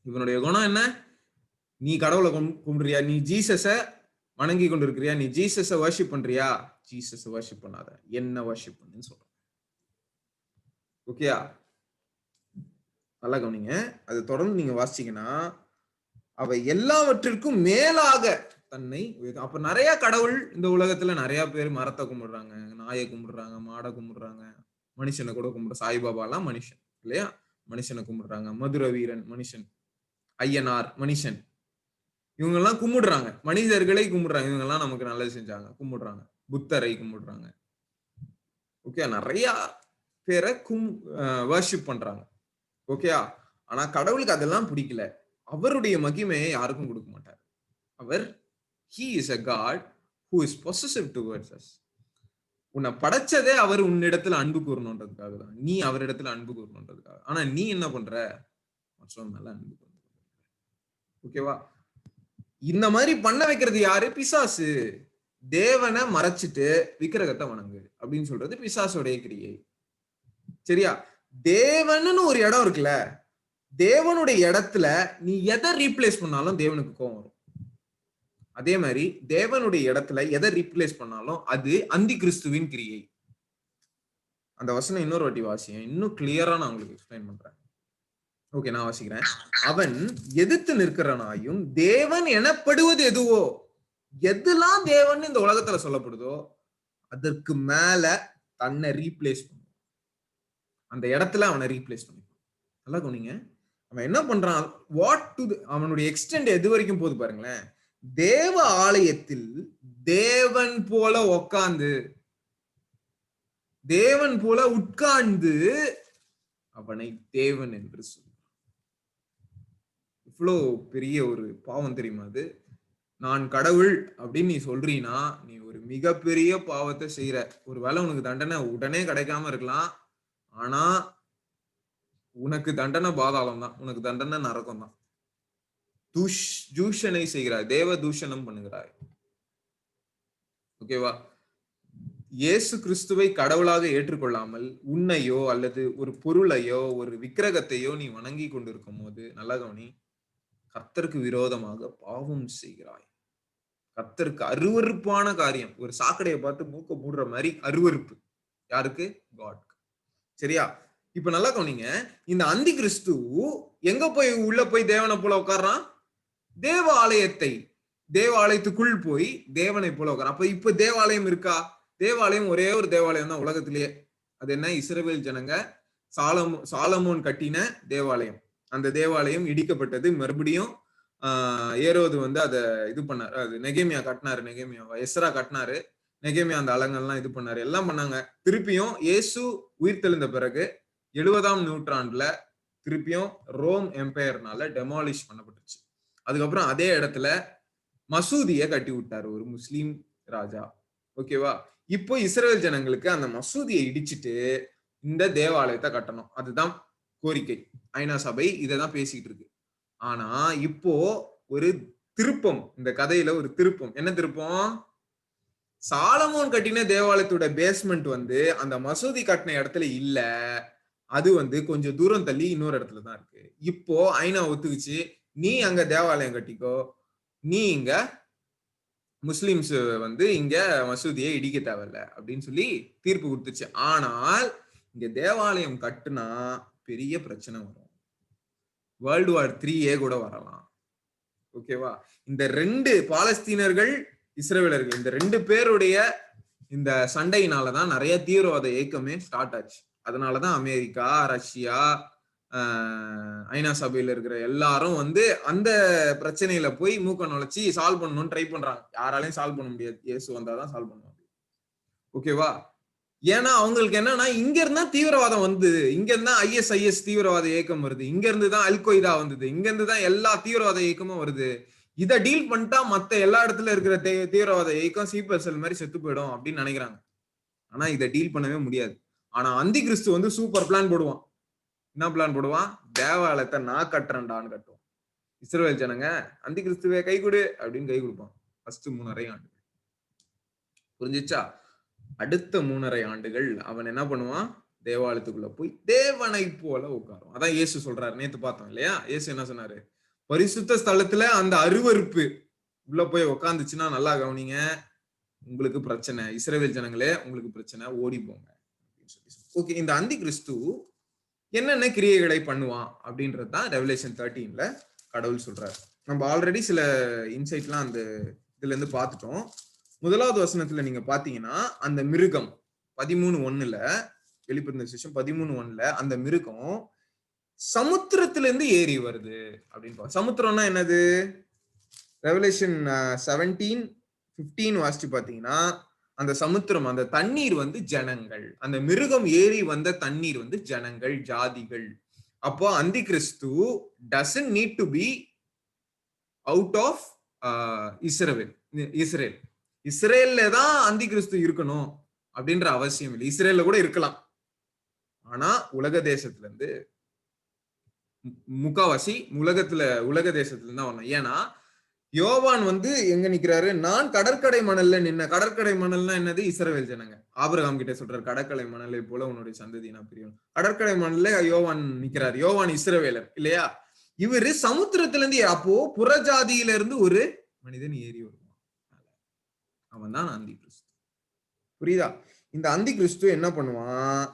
இவனுடைய குணம் என்ன? நீ கடவுளை கும்பிடுறியா? நீ ஜீசஸ வணங்கி கொண்டிருக்கிறியா? நீ ஜீசஸ வர்ஷிப் பண்றியா? ஜீசஸ வர்ஷிப் பண்ணாத, என்ன வர்ஷிப் பண்ணுன்னு சொல்ற. ஓகேயா? நல்லா கவனிங்க. அது தொடர்ந்து நீங்க வாசிச்சீங்கன்னா அவை எல்லாவற்றிற்கும் மேலாக தன்னை. அப்ப நிறைய கடவுள் இந்த உலகத்துல நிறைய பேர் மரத்தை கும்பிடுறாங்க, நாயை கும்பிடுறாங்க, மாடை கும்பிடுறாங்க, மனுஷனை கூட கும்பிடுற. சாய்பாபா எல்லாம் மனுஷன் இல்லையா? மனுஷனை கும்பிடுறாங்க. மதுர வீரன் மனுஷன், ஐயனார் மனுஷன், இவங்க எல்லாம் கும்பிடுறாங்க. மனிதர்களை கும்பிடுறாங்க. இவங்க எல்லாம் நமக்கு நல்லது செஞ்சாங்க, கும்பிடுறாங்க. புத்தரை கும்பிடுறாங்க. ஓகே, நிறைய பேரை வர்ஷிப் பண்றாங்க. ஓகேயா? ஆனா கடவுளுக்கு அதெல்லாம் பிடிக்கல. அவருடைய மகிமையை யாருக்கும் கொடுக்க மாட்டார். அவர் he is a God who is possessive towards us. உன்னை படைச்சதே அவர் உன்னிடத்துல அன்பு கூறணுன்றதுக்காக தான். நீ அவரிடத்துல அன்பு கூறணுன்றதுக்காக. ஆனா நீ என்ன பண்ற? மற்றவங்க மேல அன்பு கூற. ஓகேவா? இந்த மாதிரி பண்ண வைக்கிறது யாரு? பிசாசு. தேவனை மறைச்சிட்டு விக்கிரகத்தை வணங்கு அப்படின்னு சொல்றது பிசாசுடைய கிரியை. சரியா? தேவன்னு ஒரு இடம் இருக்குல்ல, தேவனுடைய இடத்துல நீ எதை ரீப்ளேஸ் பண்ணாலும் தேவனுக்கு கோபம் வரும். அதே மாதிரி தேவனுடைய இடத்துல எதை ரீப்ளேஸ் பண்ணாலும் அது அந்தி கிறிஸ்துவின் கிரியை. அந்த வசனம் இன்னொரு வாட்டி வாசியேன், இன்னும் கிளியரா நான் உங்களுக்கு எக்ஸ்பிளைன் பண்றேன். ஓகே, நான் வாசிக்கிறேன். அவன் எதிர்த்து நிற்கிறனாயும் தேவன் எனப்படுவது எதுவோ, எதெல்லாம் தேவன் இந்த உலகத்துல சொல்லப்படுதோ அதற்கு மேல தன்னை ரீப்ளேஸ் பண்ணும். அந்த இடத்துல அவனை ரீப்ளேஸ் பண்ணிப்பான். நல்லா கவனிங்க. அவன் என்ன பண்றான்? அவனுடைய எக்ஸ்டெண்ட் எது வரைக்கும் போது பாருங்களேன். தேவ ஆலயத்தில் தேவன் போல உட்கார்ந்து அவனை தேவன் என்று சொல்றான். இவ்வளோ பெரிய ஒரு பாவம் தெரியுமா அது? நான் கடவுள் அப்படின்னு நீ சொல்றீன்னா நீ ஒரு மிகப்பெரிய பாவத்தை செய்யற. ஒருவேளை உனக்கு தண்டனை உடனே கிடைக்காம இருக்கலாம், ஆனா உனக்கு தண்டனை பாதாளம் தான், உனக்கு தண்டனை நரகம் தான். தூஷணை செய்கிறாய், தேவ தூஷணம் பண்ணுகிறாய். ஓகேவா? இயேசு கிறிஸ்துவை கடவுளாக ஏற்றுக்கொள்ளாமல் உன்னையோ அல்லது ஒரு பொருளையோ ஒரு விக்கிரகத்தையோ நீ வணங்கி கொண்டிருக்கும் போது, நல்ல கவனி, கர்த்தருக்கு விரோதமாக பாவம் செய்கிறாய். கர்த்தருக்கு அருவருப்பான காரியம். ஒரு சாக்கடையை பார்த்து மூக்க மூடுற மாதிரி அருவருப்பு. யாருக்கு? காட். சரியா? இப்ப நல்லா கவனிங்க. இந்த அந்தி கிறிஸ்து எங்க போய் உள்ள போய் தேவனை போல உட்கார்றான்? தேவாலயத்துக்குள் போய் தேவனை போல உட்காரான். அப்ப இப்ப தேவாலயம் இருக்கா? தேவாலயம் ஒரே ஒரு தேவாலயம் தான் உலகத்திலேயே. அது என்ன? இஸ்ரவேல் ஜனங்க சாலமோன் கட்டின தேவாலயம். அந்த தேவாலயம் இடிக்கப்பட்டது. மறுபடியும் ஏரோது அதை இது பண்ணாரு. அது நெகேமியா கட்டினாரு. எஸ்ரா கட்டினாரு. நெகேமியா அந்த அலங்கெல்லாம் இது பண்ணாரு, எல்லாம் பண்ணாங்க. திருப்பியும் இயேசு உயிர் தெழுந்த பிறகு 70ஆம் நூற்றாண்டுல திருப்பியும் ரோம் எம்பையர்னால டெமாலிஷ் பண்ணப்பட்டுச்சு. அதுக்கப்புறம் அதே இடத்துல மசூதியை கட்டி விட்டாரு ஒரு முஸ்லீம் ராஜா. ஓகேவா? இப்போ இஸ்ரேல் ஜனங்களுக்கு அந்த மசூதியை இடிச்சிட்டு இந்த தேவாலயத்தை கட்டணும். அதுதான் கோரிக்கை. ஐநா சபை இதைதான் பேசிக்கிட்டு இருக்கு. ஆனா இப்போ ஒரு திருப்பம், இந்த கதையில ஒரு திருப்பம். என்ன திருப்பம்? சாலமோன் கட்டின தேவாலயத்தோட பேஸ்மெண்ட் அந்த மசூதி கட்டின இடத்துல இல்ல, அது கொஞ்சம் தூரம் தள்ளி இன்னொரு இடத்துல தான் இருக்கு. இப்போ ஐநா ஒத்துக்குச்சு, நீ அங்க தேவாலயம் கட்டிக்கோ, நீ இங்க முஸ்லிம்ஸ் இங்க மசூதியை இடிக்க தேவையில்ல அப்படின்னு சொல்லி தீர்ப்பு கொடுத்துச்சு. ஆனால் இங்க தேவாலயம் கட்டுனா பெரிய பிரச்சனை வரும். வேர்ல்டு வார் 3 கூட வரலாம். ஓகேவா? இந்த 2 பாலஸ்தீனர்கள் இஸ்ரவேலர்கள், இந்த 2 பேருடைய இந்த சண்டையினாலதான் நிறைய தீவிரவாத இயக்கமே ஸ்டார்ட் ஆச்சு. அதனாலதான் அமெரிக்கா, ரஷ்யா, ஐநா சபையில இருக்கிற எல்லாரும் அந்த பிரச்சனையில போய் மூக்க நுழைச்சி சால்வ் பண்ணணும்னு ட்ரை பண்றாங்க. யாராலையும் சால்வ் பண்ண முடியாது. இயேசு வந்தாதான் சால்வ் பண்ண முடியும். ஓகேவா? ஏன்னா அவங்களுக்கு என்னன்னா இங்க இருந்தா தீவிரவாதம் வந்தது, இங்க இருந்தா ISIS தீவிரவாத இயக்கம் வருது, இங்க இருந்து தான் அல் கொய்தா வந்தது, இங்க இருந்து தான் எல்லா தீவிரவாத இயக்கமும் வருது. இதை டீல் பண்ணிட்டா மத்த எல்லா இடத்துல இருக்கிற தீவிரவாத இயக்கம் சீப்பர்சல் மாதிரி செத்து போயிடும் அப்படின்னு நினைக்கிறாங்க. ஆனா இதை டீல் பண்ணவே முடியாது. ஆனா அந்தி கிறிஸ்து வந்து சூப்பர் பிளான் போடுவான். என்ன பிளான் போடுவான்? தேவாலயத்தை நான் கட்டுறேன்டான்னு கட்டுவான். இஸ்ரவேல் ஜனங்க அந்தி கிறிஸ்துவே கை கொடு அப்படின்னு கை கொடுப்பான். ஃபர்ஸ்ட் 3.5 ஆண்டுகள். புரிஞ்சிச்சா? அடுத்த 3.5 ஆண்டுகள் அவன் என்ன பண்ணுவான்? தேவாலயத்துக்குள்ள போய் தேவனை போல உட்காரும். அதான் இயேசு சொல்றாரு, நேத்து பார்த்தோம் இல்லையா? இயேசு என்ன சொன்னாரு? பரிசுத்த ஸ்தலத்துல அந்த அருவருப்பு உள்ள போய் உட்காந்துச்சுன்னா நல்லா கவனிங்க, உங்களுக்கு பிரச்சனை, இஸ்ரவேல் ஜனங்களே உங்களுக்கு பிரச்சனை, ஓடி போங்க. ஓகே, இந்த அந்தி கிறிஸ்து என்னென்ன கிரியைகளை பண்ணுவான் அப்படின்றது தான் ரெவலேஷன் 13ல கடவுள் சொல்றாரு. நம்ம ஆல்ரெடி சில இன்சைட்லாம் அந்த இதுல இருந்து பார்த்துட்டோம். 1வது வசனத்துல நீங்க பாத்தீங்கன்னா அந்த மிருகம் 13:1ல, வெளிப்படுத்தின விசேஷம் 13:1ல அந்த மிருகம் சமுத்திரத்துல இருந்து ஏறி வருது அப்படின்னு. சமுத்திரம்னா என்னது? ரெவலேஷன் 17:15 வாசிச்சு பாத்தீங்கன்னா அந்த சமுத்திரம், அந்த தண்ணீர் வந்து ஜனங்கள். அந்த மிருகம் ஏறி வந்த தண்ணீர் வந்து ஜனங்கள், ஜாதிகள். அப்போ அந்தி கிறிஸ்து doesn't need to be out of Israel. இஸ்ரேல்ல தான் அந்தி கிறிஸ்து இருக்கணும் அப்படின்ற அவசியம் இல்லை. இஸ்ரேல்ல கூட இருக்கலாம். ஆனா உலக தேசத்துல இருந்து முக்காவாசி உலக தேசத்துல இருந்து தான் வரணும். ஏன்னா யோவான் வந்து எங்க நிக்கிறாரு? நான் கடற்கரை மணல்ல நின்ன. கடற்கரை மணல்னா என்னது? இஸ்ரவேல் ஜனங்க. ஆபிரகாம் கிட்ட சொல்றாரு, கடற்கரை மணலை போல உன்னுடைய சந்ததி நான் பிரியும். கடற்கரை மணல்ல யோவான் நிக்கிறார். யோவான் இஸ்ரவேலர் இல்லையா? இவரு சமுத்திரத்துல இருந்து, அப்போ புறஜாதியில இருந்து ஒரு மனிதன் ஏறி வருவான். அவன் தான் அந்தி கிறிஸ்து. புரியுதா? இந்த அந்தி கிறிஸ்து என்ன பண்ணுவான்?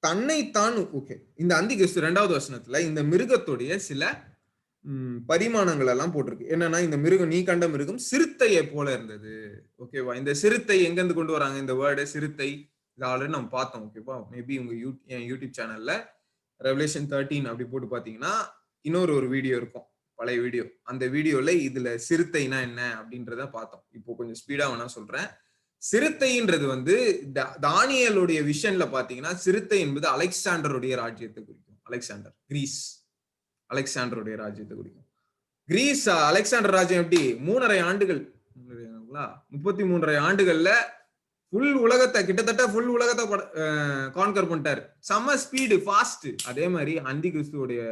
தன்னைத்தான், ஓகே, இந்த அந்தி கிறிஸ்து 2வது வசனத்துல இந்த மிருகத்துடைய சில பரிமாணங்கள் எல்லாம் போட்டிருக்கு. என்னன்னா இந்த மிருகம், நீ கண்ட மிருகம் சிறுத்தையை போல இருந்தது. ஓகேவா? இந்த சிறுத்தை எங்க இருந்து கொண்டு வராங்க? இந்த வேர்டு சிறுத்தை இது ஆல்ரெடி நம்ம பார்த்தோம். ஓகேவா? மேபி உங்க யூடியூப் சேனல்ல ரெவலேஷன் 13 அப்படி போட்டு பாத்தீங்கன்னா இன்னொரு வீடியோ இருக்கும், பழைய வீடியோ. அந்த வீடியோல இதுல சிறுத்தைனா என்ன அப்படின்றத பார்த்தோம். இப்போ கொஞ்சம் ஸ்பீடா வேணா சொல்றேன். சிறுத்தைன்றது வந்து தானியேலுடைய விஷன்ல பாத்தீங்கன்னா சிறுத்தை என்பது அலெக்சாண்டருடைய ராஜ்யத்தை குறிக்கும். அலெக்சாண்டருடைய ராஜ்யத்தை குறிக்கும். கிரீஸ் அலெக்சாண்டர் ராஜ்யம் எப்படி 3.5 ஆண்டுகள், 33.5 ஆண்டுகள்ல ஃபுல் உலகத்தை, கிட்டத்தட்ட ஃபுல் உலகத்தை கான்கர் பண்ணிட்டாரு. செம்ம ஸ்பீடு, ஃபாஸ்ட். அதே மாதிரி அந்தி கிறிஸ்துவோடைய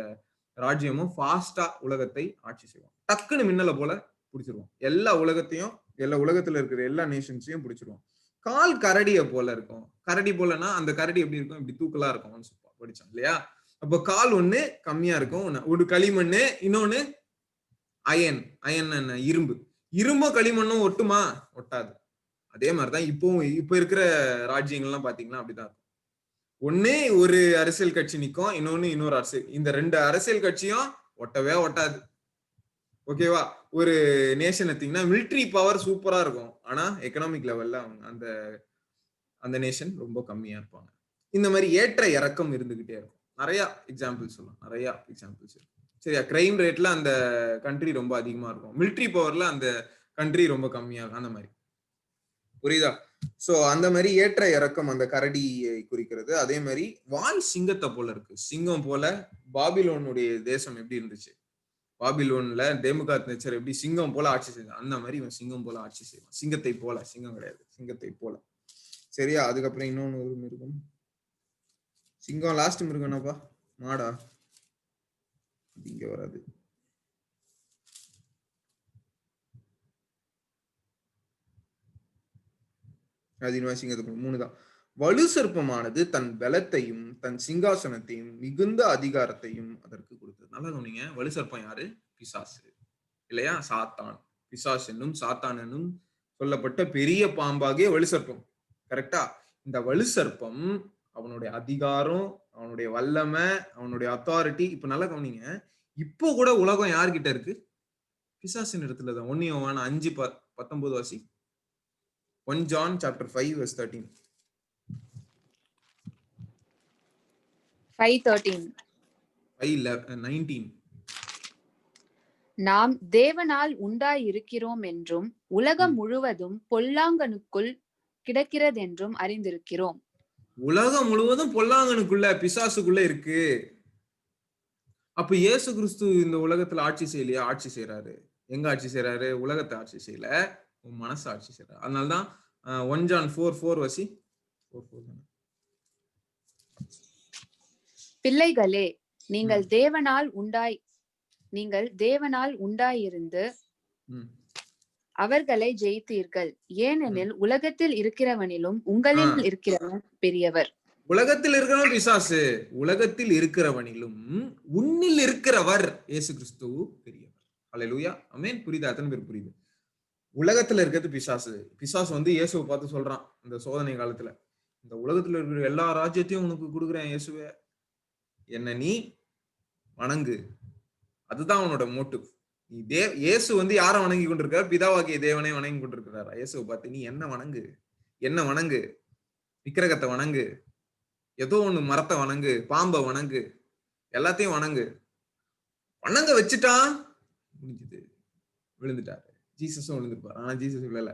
ராஜ்யமும் ஃபாஸ்டா உலகத்தை ஆட்சி செய்வோம். டக்குன்னு மின்னல போல பிடிச்சிருவோம். எல்லா உலகத்துல இருக்கிற எல்லா நேஷன்ஸையும் பிடிச்சிருவோம். கால் கரடிய போல இருக்கும். கரடி போலன்னா அந்த கரடி எப்படி இருக்கும்? இப்படி தூக்கலா இருக்கும். படிச்சோம் இல்லையா? அப்போ கால் ஒண்ணு கம்மியா இருக்கும், ஒரு களிமண்ணு, இன்னொன்னு அயன் என்ன? இரும்பும் களிமண்ணும் ஒட்டுமா? ஒட்டாது. அதே மாதிரிதான் இப்போ இருக்கிற ராஜ்யங்கள்லாம் பாத்தீங்கன்னா அப்படிதான் இருக்கும். ஒண்ணு ஒரு அரசியல் கட்சி நிக்கும், இன்னொரு அரசியல். இந்த 2 அரசியல் கட்சியும் ஒட்டவே ஒட்டாது. ஓகேவா? ஒரு நேஷன் எடுத்தீங்கன்னா மிலிட்டரி பவர் சூப்பரா இருக்கும், ஆனா எக்கனாமிக் லெவல்ல அந்த நேஷன் ரொம்ப கம்மியா இருப்பாங்க. இந்த மாதிரி ஏற்ற இறக்கம் இருந்துகிட்டே இருக்கும். நிறைய எக்ஸாம்பிள்ஸ் சொல்லலாம், நிறைய எக்ஸாம்பிள்ஸ் இருக்கு. சரியா? கிரைம் ரேட்ல அந்த கண்ட்ரி ரொம்ப அதிகமா இருக்கும், மிலிட்டரி பவர்ல அந்த கண்ட்ரி ரொம்ப கம்மியா இருக்கும். அந்த மாதிரி புரியுதா? சோ அந்த மாதிரி ஏற்ற இறக்கம் அந்த கரடியை குறிக்கிறது. அதே மாதிரி வால் சிங்கத்தை போல இருக்கு. சிங்கம் போல பாபிலோனுடைய தேசம் எப்படி இருந்துச்சு? பாபிலோன்ல தேமுகாத் நேச்சர் எப்படி சிங்கம் போல ஆட்சி செய்வான், அந்த மாதிரி இவன் சிங்கம் போல ஆட்சி செய்வான். சிங்கத்தை போல, சிங்கம் கிடையாது, சிங்கத்தை போல. சரியா? அதுக்கப்புறம் இன்னொன்னு ஒரு மிருகம். சிங்கம் லாஸ்ட் மிருகம் என்னப்பா? மாடா? இங்க வராது. சிங்கத்துக்கு 3 தான். வலு சர்ப்பமானது தன் பலத்தையும் தன் சிங்காசனத்தையும் மிகுந்த அதிகாரத்தையும் அதற்கு கொடுத்தது. நல்லா சொன்னீங்க. வலு சர்ப்பம் யாரு? பிசாசு இல்லையா? சாத்தான். பிசாஸ் என்னும் சாத்தான் என்னும் சொல்லப்பட்ட பெரிய பாம்பாகிய வலு சர்ப்பம். கரெக்டா? இந்த வலு சர்ப்பம் அவனுடைய அதிகாரம், அவனுடைய வல்லமை, அவனுடைய அத்தாரிட்டி. இப்ப நல்லா கவனிங்க. இப்போ கூட உலகம் யார்கிட்ட இருக்கு? பிசாசின் இடத்துலதான். 1 யோவான் 5:19 வாசி. 1 John chapter 5 verse 13. 5:13. 5:19. நாம் தேவனால் உண்டாயிருக்கிறோம் என்றும் உலகம் முழுவதும் பொல்லாங்கனுக்குள் கிடக்கிறதென்றும் அறிந்திருக்கிறோம். உலகம் முழுவதும் பொல்லாங்கனுக்குள்ள, பிசாசுக்குள்ள இருக்கு. அப்ப இயேசு கிறிஸ்து இந்த உலகத்துல ஆட்சி செய்யலையா? ஆட்சி செய்யறாரு. எங்க ஆட்சி செய்யறாரு? உலகத்தை ஆட்சி செய்யல, உன் மனசு ஆட்சி செய்யறாரு. அதனாலதான் 1 John 4:4 வசி. பிள்ளைகளே, நீங்கள் தேவனால் உண்டாயிருந்து அவர்களை ஜெயித்தீர்கள். ஏனெனில் உலகத்தில் இருக்கிறவனிலும் உங்களில் இருக்கிறவன் பெரியவர். உலகத்தில் இருக்கிறவன் பிசாசு, உலகத்தில் இருக்கிறவனிலும் உன்னில் இருக்கிறவர் இயேசு கிறிஸ்து பெரியவர். அல்லேலூயா, ஆமென். புரியுதா? எத்தனை பேர் புரியுது? உலகத்துல இருக்கிறது பிசாசு. பிசாசு வந்து இயேசுவை பார்த்து சொல்றான் இந்த சோதனை காலத்துல, இந்த உலகத்துல இருக்கிற எல்லா ராஜ்யத்தையும் உனக்கு கொடுக்குறேன் இயேசுவே, என்ன நீ வணங்கு. அதுதான் அவனோட மோட்டிவ். நீ இயேசு வந்து யாரை வணங்கி கொண்டிருக்கார்? பிதாவாகிய தேவனை வணங்கி கொண்டிருக்கிறார். இயேசுவை பார்த்து நீ என்ன வணங்கு, என்ன வணங்கு, விக்கிரகத்தை வணங்கு, ஏதோ ஒண்ணு மரத்தை வணங்கு, பாம்பை வணங்கு, எல்லாத்தையும் வணங்கு. வணங்க வச்சுட்டான், முடிஞ்சது, விழுந்துட்டாரு. ஜீசஸும் விழுந்துருப்பார். ஆனா ஜீசஸ் விழல,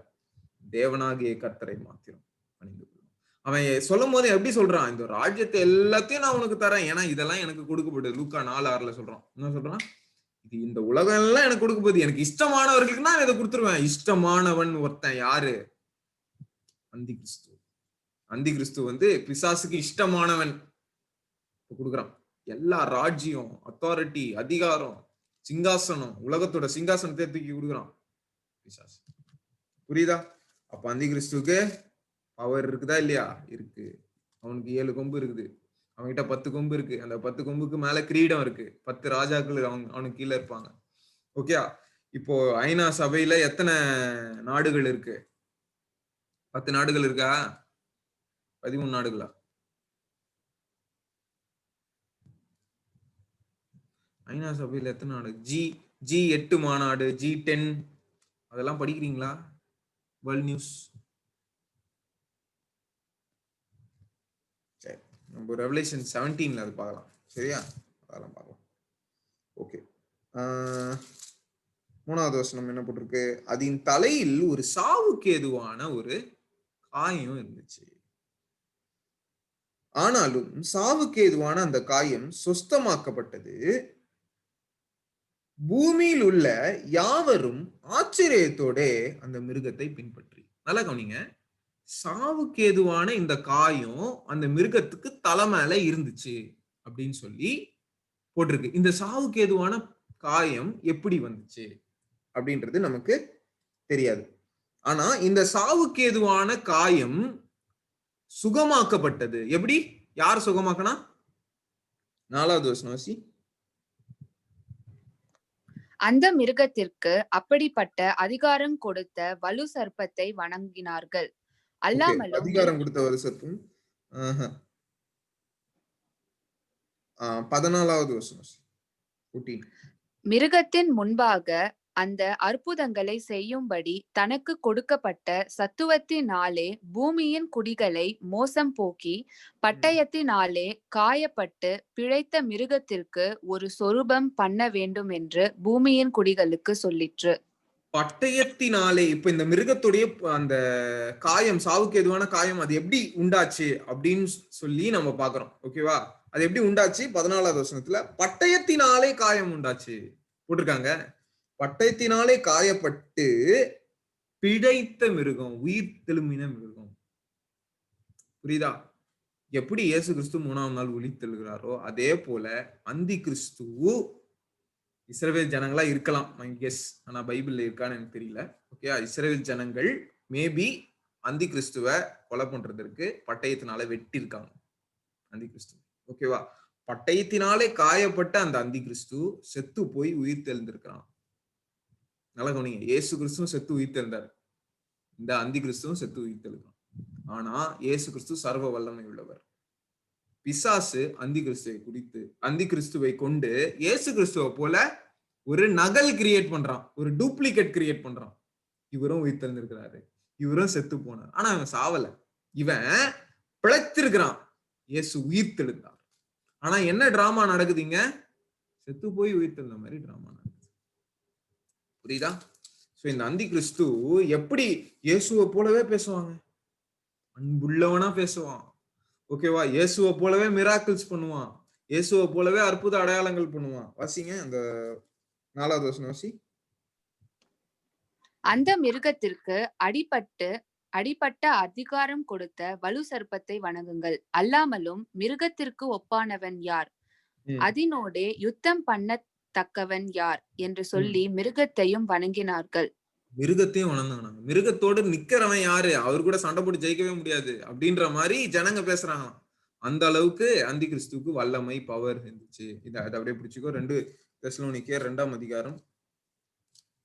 தேவனாகிய கர்த்தரை மாத்திரம் பணிந்து கொள்ளும். அவன் சொல்லும் போது எப்படி சொல்றான்? இந்த ராஜ்யத்தை எல்லாத்தையும் நான் உனக்கு தரேன், ஏன்னா இதெல்லாம் எனக்கு கொடுக்கப்படுது. லூக்கா 4:6 சொல்றான். என்ன சொல்றான்? இது இந்த உலகம் எல்லாம் எனக்கு கொடுக்கப்படுது, எனக்கு இஷ்டமானவர்களுக்கு நான் இதை கொடுத்துருவேன். இஷ்டமானவன் ஒருத்தன் யாரு? அந்தி கிறிஸ்து. அந்தி கிறிஸ்து வந்து பிசாசுக்கு இஷ்டமானவன் கொடுக்குறான். எல்லா ராஜ்யம், அத்தாரிட்டி, அதிகாரம், சிங்காசனம், உலகத்தோட சிங்காசனத்தை தூக்கி கொடுக்குறான் பிசாசு. புரியுதா? அப்ப அந்தி கிறிஸ்துக்கு பவர் இருக்குதா இல்லையா? இருக்கு. அவனுக்கு 7 கொம்பு இருக்குது, அவன்கிட்ட 10 கொம்பு இருக்கு. அந்த 10 கொம்புக்கு மேல கிரீடம் இருக்கு. 10 ராஜாக்கள் அவனுக்கு கீழே இருப்பாங்க. ஓகே, இப்போ ஐநா சபையில எத்தனை நாடுகள் இருக்கு? 10 நாடுகள் இருக்கா? 13 நாடுகளா? ஐநா சபையில எத்தனை நாடு? G8 மாநாடு, G10 அதெல்லாம் படிக்கிறீங்களா? World news. சரி, நம்ம ரெவலேஷன் 17 அது பார்க்கலாம். சரியா? அதெல்லாம் பார்க்கலாம். ஓகே, 3வது வசனம் என்ன போட்டிருக்கு? அதன் தலையில் ஒரு சாவுக்கு ஏதுவான ஒரு காயம் இருந்துச்சு. ஆனாலும் சாவுக்கு ஏதுவான அந்த காயம் சொஸ்தமாக்கப்பட்டது. பூமியில் உள்ள யாவரும் ஆச்சரியத்தோட அந்த மிருகத்தை பின்பற்றி. நல்லா கவனிங்க, சாவுக்கு ஏதுவான இந்த காயம் அந்த மிருகத்துக்கு தலை மேல இருந்துச்சு அப்படின்னு சொல்லி போட்டிருக்கு. இந்த சாவுக்கு ஏதுவான காயம் எப்படி வந்துச்சு அப்படின்றது நமக்கு தெரியாது. ஆனா இந்த சாவுக்கு ஏதுவான காயம் சுகமாக்கப்பட்டது. எப்படி? யார் சுகமாக்கனா? 4வது வசனம் வாசி. அந்த மிருகத்திற்கு அப்படிப்பட்ட அதிகாரம் கொடுத்த வலு சர்ப்பத்தை வணங்கினார்கள். அல்லாமலும் அதிகாரம் கொடுத்த வலு சர்ப்பம். 14வது வசனம். மிருகத்தின் முன்பாக அந்த அற்புதங்களை செய்யும்படி தனக்கு கொடுக்கப்பட்ட சத்துவத்தினாலே பூமியின் குடிகளை மோசம் போக்கி பட்டயத்தினாலே காயப்பட்டு பிழைத்த மிருகத்திற்கு ஒரு சொரூபம் பண்ண வேண்டும் என்று பூமியின் குடிகளுக்கு சொல்லிற்று. பட்டயத்தினாலே, இப்ப இந்த மிருகத்துடைய அந்த காயம், சாவுக்கு எதுவான காயம், அது எப்படி உண்டாச்சு அப்படின்னு சொல்லி நம்ம பாக்குறோம். ஓகேவா? அது எப்படி உண்டாச்சு? 14வது வசனத்துல பட்டயத்தினாலே காயம் உண்டாச்சு போட்டிருக்காங்க. பட்டயத்தினாலே காயப்பட்டு பிழைத்த மிருகம், உயிர் தெழும்பின மிருகம். புரியுதா? எப்படி இயேசு கிறிஸ்து 3ஆம் நாள் உயிர்த்தெழுகிறாரோ அதே போல அந்தி கிறிஸ்து இஸ்ரவேல் ஜனங்களா இருக்கலாம், மை கெஸ். ஆனா பைபிள்ல இருக்கான்னு எனக்கு தெரியல. ஓகே, இஸ்ரவேல் ஜனங்கள் மேபி அந்தி கிறிஸ்துவ கொலை பண்றதற்கு பட்டயத்தினால வெட்டி இருக்காங்க அந்தி கிறிஸ்து. ஓகேவா? பட்டயத்தினாலே காயப்பட்ட அந்த அந்தி கிறிஸ்து செத்து போய் உயிர் தெழுந்திருக்கிறான். நல்லா கவனிங்க, இயேசு கிறிஸ்துவும் செத்து உயிர் தெழுந்தார், இந்த அந்தி கிறிஸ்துவும் செத்து உயிர் தெழுகிறான். ஆனா இயேசு கிறிஸ்து சர்வ வல்லமை உள்ளவர். பிசாசு அந்தி கிறிஸ்துவை கொண்டு இயேசு கிறிஸ்துவை போல ஒரு நகல் கிரியேட் பண்றான், ஒரு டூப்ளிகேட் கிரியேட் பண்றான். இவரும் உயிர் தெழுந்திருக்கிறாரு, இவரும் செத்து போனார். ஆனா அவன் சாவல, இவன் பிழைத்திருக்கிறான். இயேசு உயிர் தெழுந்தார். ஆனா என்ன டிராமா நடக்குதுங்க? செத்து போய் உயிர் தெழுந்த மாதிரி டிராமா நடக்குது. புரியுதா? சோ இந்த அந்தி கிறிஸ்து எப்படி இயேசுவை போலவே பேசுவாங்க, அன்புள்ளவனா பேசுவான். ஓகேவா? இயேசுவை போலவே மிராக்கிள்ஸ் பண்ணுவான். இயேசுவை போலவே அற்புத அடையாளங்கள் பண்ணுவான். வாசிங்க அந்த 4வது வசனம் வாசி. அந்த மிருகத்திற்கு அடிபட்ட அதிகாரம் கொடுத்த வலு சர்ப்பத்தை வணங்குங்கள். அல்லாமலும் மிருகத்திற்கு ஒப்பானவன் யார், அதனோடே யுத்தம் பண்ணத்தக்கவன் யார் என்று சொல்லி மிருகத்தையும் வணங்கினார்கள். மிருகத்தையும் வணங்குனாங்க. மிருகத்தோடு நிக்கிறவன் யாரு, அவர் கூட சண்டை போட்டு ஜெயிக்கவே முடியாது அப்படின்ற மாதிரி ஜனங்க பேசுறாங்களாம். அந்த அளவுக்கு அந்தி கிறிஸ்துவுக்கு வல்லமை, பவர் இருந்துச்சு. இதை அப்படியே பிடிச்சிக்கோ. 2 தெசலோனிக்கேயர் 2ஆம் அதிகாரம்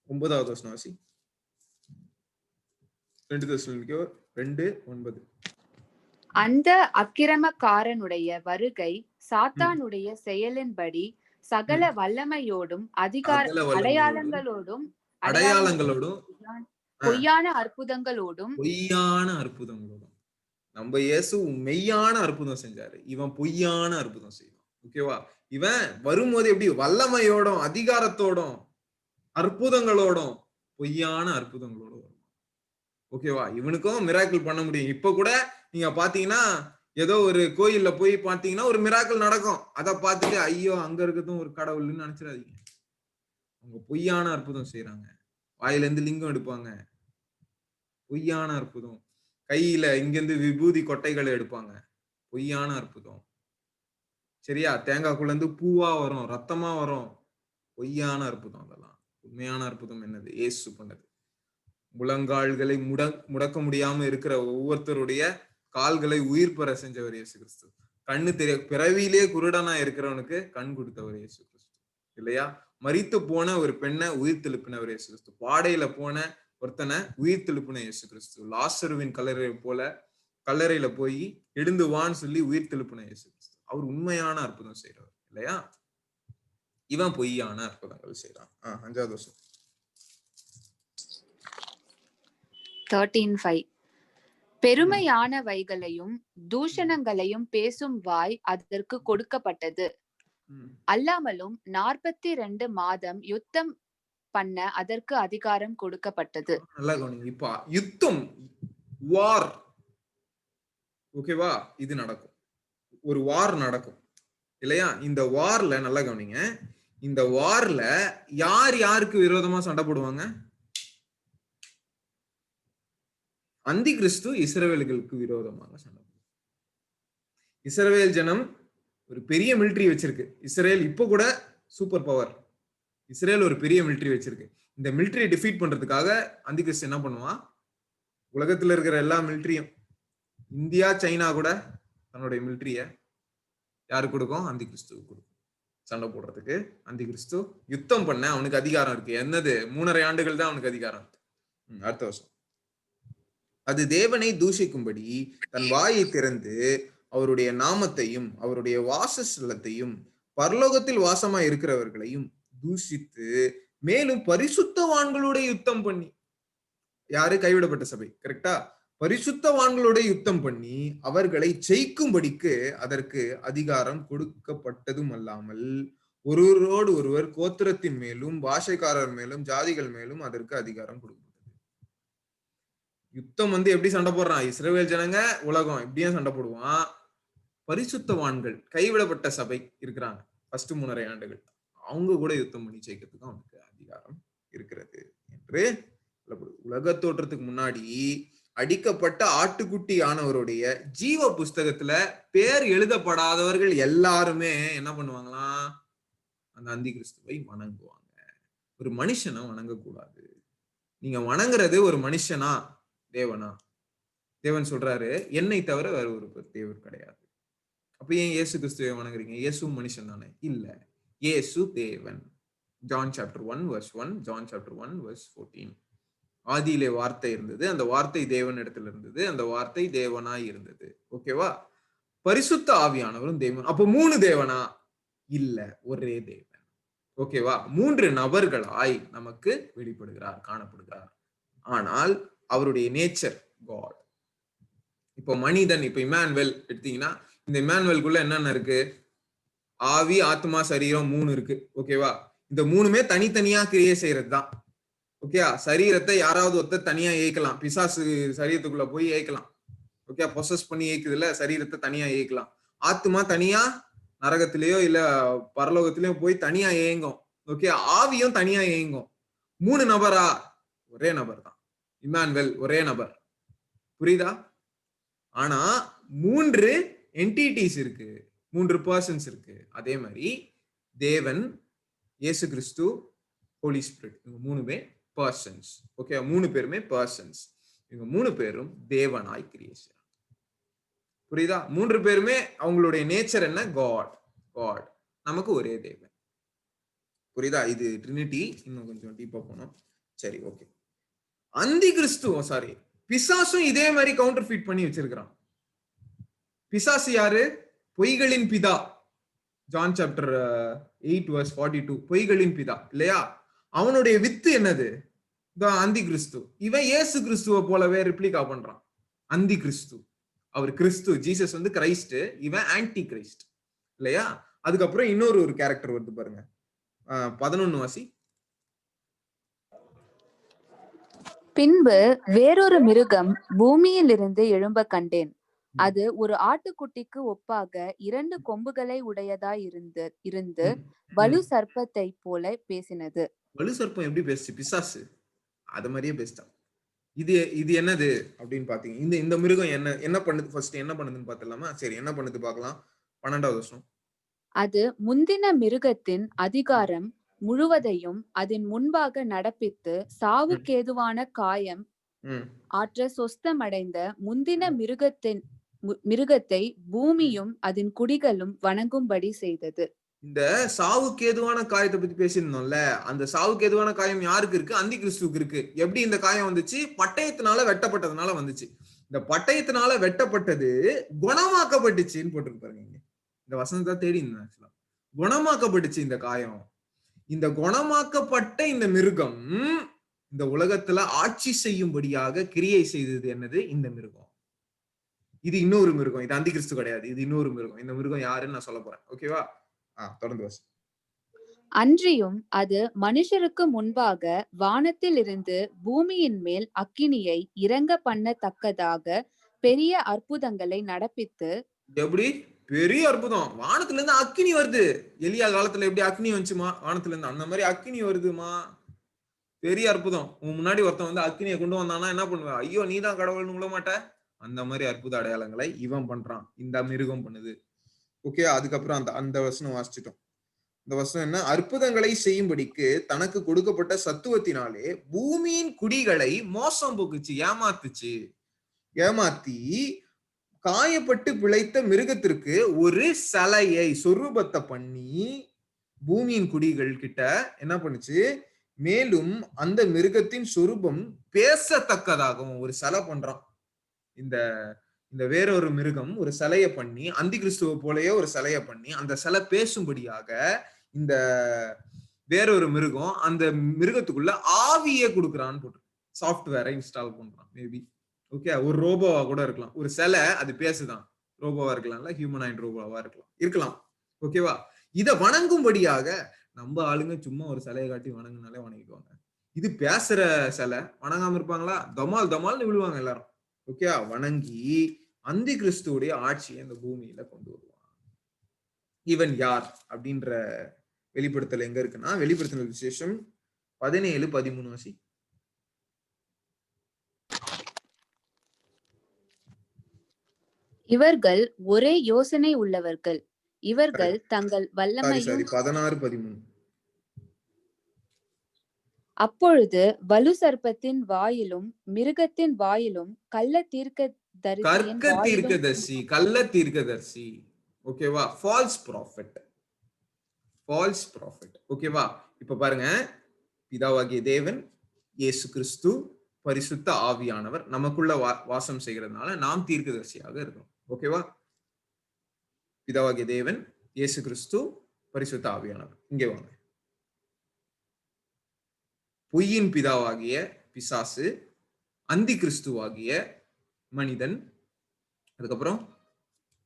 9வது வசனம் வாசி. 2 தெசலோனிக்கேயர் 2:9. அந்த அக்கிரமக்காரனுடைய வருகை சாத்தானுடைய செயலின்படி சகல வல்லமையோடும் அடையாளங்களோடும் பொய்யான அற்புதங்களோடும் நம்ம இயேசு மெய்யான அற்புதம் செஞ்சாரு, இவன் பொய்யான அற்புதம் செய்வான். ஓகேவா? இவன் வரும்போது எப்படி வல்லமையோடும் அதிகாரத்தோடும் அற்புதங்களோடும் பொய்யான அற்புதங்களோடும் வரும். ஓகேவா? இவனுக்கும் மிராக்கிள் பண்ண முடியும். இப்ப கூட நீங்க பாத்தீங்கன்னா ஏதோ ஒரு கோயில்ல போய் பாத்தீங்கன்னா ஒரு மிராக்கிள் நடக்கும். அதை பார்த்துட்டு ஐயோ அங்க இருக்கிறதும் ஒரு கடவுள்னு நினைச்சிடாதீங்க. அவங்க பொய்யான அற்புதம் செய்யறாங்க. வாயில இருந்து லிங்கம் எடுப்பாங்க, பொய்யான அற்புதம். கையில இங்கிருந்து விபூதி கொட்டைகளை எடுப்பாங்க, பொய்யான அற்புதம். சரியா? தேங்காய்க்குள்ள இருந்து பூவா வரும், ரத்தமா வரும், பொய்யான அற்புதம். அதெல்லாம் உண்மையான அற்புதம் என்னது? இயேசு பண்ணது. முழங்கால்களை முடக்க முடியாம இருக்கிற ஒவ்வொருத்தருடைய கால்களை உயிர் பெற செஞ்சவர் இயேசு கிறிஸ்து. கண்ணு தெரிய பிறவியிலே குருடனா இருக்கிறவனுக்கு கண் கொடுத்தவர் இயேசு கிறிஸ்து இல்லையா? மரித்து போன ஒரு பெண்ணை உயிர் தெழுப்பினவர் இயேசு கிறிஸ்து. பாடையில போன ஒருத்தனை உயிர் தெழுப்பின இயேசு கிறிஸ்து. லாசருவின் கல்லறை போல கல்லறையில போய் எழுந்து வான்னு சொல்லி உயிர் தெழுப்பின இயேசு கிறிஸ்து. அவர் உண்மையான அற்புதம் செய்யறவர் இல்லையா? இவன் பொய்யான அற்புதங்கள் செய்யறான். 5வது வருஷம் 13:5. பெருமையானவைகளையும் தூஷணங்களையும் பேசும் வாய் அதற்கு கொடுக்கப்பட்டது. அல்லாமலும் 42 மாதம் யுத்தம் பண்ண அதற்கு அதிகாரம் கொடுக்கப்பட்டது. நல்லா கவனிங்க. இப்ப யுத்தம், வார், ஓகேவா? இது நடக்கும், ஒரு வார் நடக்கும் இல்லையா? இந்த வார்ல நல்லா கவனிங்க, இந்த வார்ல யார் யாருக்கு விரோதமா சண்டை போடுவாங்க? அந்தி கிறிஸ்து இஸ்ரவேலுக்கு விரோதமாக சண்டை போடுவாங்க. இஸ்ரவேல் ஜனம் ஒரு பெரிய மிலிட்டரி வச்சிருக்கு. இஸ்ரேல் இப்ப கூட சூப்பர் பவர். இஸ்ரேல் ஒரு பெரிய மிலிட்டரி வச்சிருக்கு. இந்த மிலிட்டரியை டிஃபீட் பண்றதுக்காக அந்தி கிறிஸ்து என்ன பண்ணுவான்? உலகத்துல இருக்கிற எல்லா மிலிட்டரியும், இந்தியா சைனா கூட தன்னுடைய மிலிட்டரிய யாருக்கு கொடுக்கும்? அந்தி கிறிஸ்துவுக்கு கொடுக்கும். சண்டை போடுறதுக்கு அந்தி கிறிஸ்து யுத்தம் பண்ண அவனுக்கு அதிகாரம் இருக்கு. என்னது? 3.5 ஆண்டுகள் தான் அவனுக்கு அதிகாரம் இருக்கு. அடுத்த வருஷம் அது தேவனை தூஷிக்கும்படி தன் வாயை திறந்து அவருடைய நாமத்தையும் அவருடைய வாசஸ்தலத்தையும் பரலோகத்தில் வாசமா இருக்கிறவர்களையும் தூஷித்து மேலும் பரிசுத்தவான்களோட யுத்தம் பண்ணி, யாரு? கைவிடப்பட்ட சபை. கரெக்டா? பரிசுத்தவான்களோட யுத்தம் பண்ணி அவர்களை ஜெயிக்கும்படிக்கு அதற்கு அதிகாரம் கொடுக்கப்பட்டதும் அல்லாமல் ஒருவரோடு ஒருவர் கோத்திரத்தின் மேலும் பாஷைக்காரர் மேலும் ஜாதிகள் மேலும் அதற்கு அதிகாரம் கொடுக்கப்பட்டது. யுத்தம் எப்படி சண்டை போடுறான்? இஸ்ரவேல் ஜனங்க உலகம் இப்படியும் சண்டை போடுவான். பரிசுத்தவான்கள் கைவிடப்பட்ட சபை இருக்கிறாங்க ஃபர்ஸ்ட் 3.5 ஆண்டுகள், அவங்க கூட யுத்தம் பண்ணி ஜெயிக்கிறதுக்கு அவனுக்கு அதிகாரம் இருக்கிறது என்று உலக தோற்றத்துக்கு முன்னாடி அடிக்கப்பட்ட ஆட்டுக்குட்டி ஆனவருடைய ஜீவ புஸ்தகத்துல பேர் எழுதப்படாதவர்கள் எல்லாருமே என்ன பண்ணுவாங்களாம்? அந்த அந்தி கிறிஸ்துவை வணங்குவாங்க. ஒரு மனுஷனை வணங்கக்கூடாது. நீங்க வணங்குறது ஒரு மனுஷனா தேவனா? தேவன் சொல்றாரு, என்னை தவிர வேற ஒரு தேவர் கிடையாது. அப்ப ஏன் இயேசு கிறிஸ்துவை வணங்குறீங்க? இயேசு மனுஷன் தானே? இல்ல, இயேசு தேவன். John chapter 1 verse 1, John chapter 1 verse 14. ஆதியிலே வார்த்தை இருந்தது, அந்த வார்த்தை தேவன் இடத்துல இருந்தது, அந்த வார்த்தை தேவனாய் இருந்தது. ஓகேவா? பரிசுத்த ஆவியானவரும் தேவன். அப்ப 3 தேவனா? இல்ல, ஒரே தேவன். ஓகேவா? 3 நபர்களாய் நமக்கு வெளிப்படுகிறார், காணப்படுகிறார். ஆனால் அவருடைய நேச்சர் காட். இப்போ மனிதன், இப்ப இமானுவேல் எடுத்தீங்கன்னா, இந்த இமானுவேலுக்குள்ள என்னென்ன இருக்கு? ஆவி, ஆத்மா, சரீரம் 3 இருக்கு. ஓகேவா? இந்த 3மே தனித்தனியா கிரியை செய்யறது தான். ஓகேயா? சரீரத்தை யாராவது ஒருத்தர் தனியா ஏய்க்கலாம், பிசாசு சரீரத்துக்குள்ள போய் ஏய்க்கலாம். ஓகே, பொசஸ் பண்ணி இயக்குதுல, சரீரத்தை தனியா இயக்கலாம். ஆத்மா தனியா நரகத்திலேயோ இல்ல பரலோகத்திலேயோ போய் தனியா இயங்கும். ஓகே, ஆவியும் தனியா இயங்கும். 3 நபரா? ஒரே நபர் தான். இம்மானுவேல் ஒரே நபர். புரியுதா? ஆனா 3 என்டிட்டிஸ் இருக்கு, 3 பர்சன்ஸ் இருக்கு. அதே மாதிரி தேவன், இயேசு கிறிஸ்து, ஹோலி ஸ்பிரிட், இவங்க 3 பர்சன்ஸ். ஓகே, 3 பேருமே பர்சன்ஸ். இவங்க 3 பேரும் தேவனாய் கிரியேஷன். புரியுதா? 3 பேருமே அவங்களுடைய நேச்சர் என்ன? காட். காட். நமக்கு ஒரே தேவன். புரியுதா? இது ட்ரினிட்டி. இன்னும் கொஞ்சம் டீப்பா போனோம். சரி, ஓகே. அந்தி கிறிஸ்துவ சாரி பிசாசும் இதே மாதிரி கவுண்டர் ஃபீட் பண்ணி வச்சிருக்கிறான். பிசாசு யாரு? பொய்களின் பிதா. John chapter 8 verse 42. பொய்களின் பிதா இல்லையா? அவனுடைய வித்து என்னது? அந்தி கிறிஸ்து. இவன் இயேசு கிறிஸ்துவ போலவே ரிப்ளிகா பண்றான். அந்தி கிறிஸ்து. அவர் கிறிஸ்து, ஜீசஸ் வந்து கிரைஸ்ட், இவன் ஆன்டி கிரைஸ்ட் இல்லையா? அதுக்கப்புறம் இன்னொரு கேரக்டர் வருது பாருங்க. 11 வாசி. பின்பு வேறொரு மிருகம் பூமியிலிருந்து எழும்ப கண்டேன். அது ஒரு ஆட்டுக்குட்டிக்கு ஒப்பாக 2 கொம்புகளை உடையதாய் இருந்து வலு சர்ப்பத்தை போல பேசினது. வலு சர்ப்பம் எப்படி பேசுச்சு? பிசாசு அது மாதிரியே பேசிட்டான். இது என்னது அப்படின்னு பாத்தீங்க. இந்த மிருகம் என்ன பண்ணுது? ஃபர்ஸ்ட் என்ன பண்ணுதுன்னு பாத்துலாமா? சரி, என்ன பண்ணுது பார்க்கலாம். 12வது வசனம். அது முந்தின மிருகத்தின் அதிகாரம் முழுவதையும் அதன் முன்பாக நடப்பித்து சாவுக்கேதுவான காயம் ஆற்ற சொஸ்தமடைந்த முந்தின மிருகத்தை பூமியும் அதன் குடிகளும் வணங்கும்படி செய்தது. இந்த சாவுக்கு ஏதுவான காயத்தை பத்தி பேசியிருந்தோம்ல, அந்த சாவுக்கு ஏதுவான காயம் யாருக்கு இருக்கு? அந்தி கிறிஸ்துவுக்கு இருக்கு. எப்படி இந்த காயம் வந்துச்சு? பட்டயத்தினால வெட்டப்பட்டதுனால வந்துச்சு. இந்த பட்டயத்தினால வெட்டப்பட்டது குணமாக்கப்பட்டுச்சுன்னு போட்டிருக்கு பாருங்க. இந்த வசனத்தை தேடி இருந்தேன். குணமாக்கப்பட்டுச்சு இந்த காயம். இந்த குணமாக்கப்பட்ட இந்த மிருகம் இந்த உலகத்துல ஆட்சி செய்யும்படியாக கிரியை செய்தது என்னது? இந்த மிருகம். இது இன்னொரு மிருகம். இது அந்தி கிறிஸ்து கிடையாது. இது இன்னொரு மிருகம். இந்த மிருகம் யாருன்னு நான் சொல்ல போறேன். ஓகேவா? தொடர்ந்து வாசி. அன்றியும் அது மனுஷருக்கு முன்பாக வானத்தில் இருந்து பூமியின் மேல் அக்கினியை இறங்க பண்ணத்தக்கதாக பெரிய அற்புதங்களை நடப்பித்து. எப்படி பெரிய அற்புதம்? வானத்துல இருந்து அக்கினி வருது. எலியா காலத்துல எப்படி அக்கினி வந்துச்சுமா? வானத்துல இருந்து அந்த மாதிரி அக்கினி வருதுமா. பெரிய அற்புதம். உன் முன்னாடி ஒருத்தன் வந்து அக்கினியை கொண்டு வந்தானா என்ன பண்ணுவ? ஐயோ, நீதான் கடவுள்னு விட மாட்ட. அந்த மாதிரி அற்புத அடையாளங்களை இவன் பண்றான், இந்த மிருகம் பண்ணுது. ஓகே, அதுக்கப்புறம் அந்த வசனம் வாசிச்சிட்டோம். இந்த வசனம் என்ன? அற்புதங்களை செய்யும்படிக்கு தனக்கு கொடுக்கப்பட்ட சத்துவத்தினாலே பூமியின் குடிகளை மோசம் போக்குச்சு, ஏமாத்தி காயப்பட்டு பிழைத்த மிருகத்திற்கு ஒரு சிலையை சொரூபத்தை பண்ணி பூமியின் குடிகள் கிட்ட என்ன பண்ணுச்சு? மேலும் அந்த மிருகத்தின் சொரூபம் பேசத்தக்கதாகவும் ஒரு சிலை பண்றான். இந்த வேறொரு மிருகம் ஒரு சிலையை பண்ணி, அந்தி கிறிஸ்துவ போலயே ஒரு சிலையை பண்ணி, அந்த சிலை பேசும்படியாக இந்த வேறொரு மிருகம் அந்த மிருகத்துக்குள்ள ஆவியை கொடுக்குறான்னு போட்டு சாஃப்ட்வேரை இன்ஸ்டால் பண்றான். மேபி ஓகே, ஒரு ரோபோவா கூட இருக்கலாம். ஒரு சிலை அது பேசுதான், ரோபோவா இருக்கலாம்ல, ஹியூமனாய்டு ரோபோவா இருக்கலாம். ஓகேவா? இத வணங்கும்படியாக நம்ம ஆளுங்க சும்மா ஒரு சிலையை காட்டி வணங்குனாலே வணங்கிடுவாங்க. இது பேசுற சிலை, வணங்காம இருப்பாங்களா? தமால்னு விழுவாங்க எல்லாரும். ஓகே, வணங்கி அந்தி கிறிஸ்துவோடைய ஆட்சியை இந்த பூமியில கொண்டு வருவான். இவன் யார் அப்படின்ற வெளிப்படுத்தல் எங்க இருக்குன்னா, வெளிப்படுத்தல் விசேஷம் 17:13 வாசி. இவர்கள் ஒரே யோசனை உள்ளவர்கள். இவர்கள் தங்கள் வல்லமையும் 16:13. அப்பொழுது வலு சர்ப்பத்தின் வாயிலும் மிருகத்தின் வாயிலும் கள்ள தீர்க்கதரிசி ஓகேவா? False prophet. ஓகேவா? இப்ப பாருங்க, பிதாவாகிய தேவன், இயேசு கிறிஸ்து, பரிசுத்த ஆவியானவர் நமக்குள்ள வாசம் செய்கிறதுனால நாம் தீர்க்கதரிசியாக இருக்கிறோம். ஓகேவா? பிதாவாகிய தேவன், இயேசு கிறிஸ்து, பரிசுத்த ஆவியானவர். இங்கே வாங்க. பொய்யின் பிதாவாகிய பிசாசு, அந்தி கிறிஸ்துவாகிய மனிதன், அதுக்கப்புறம்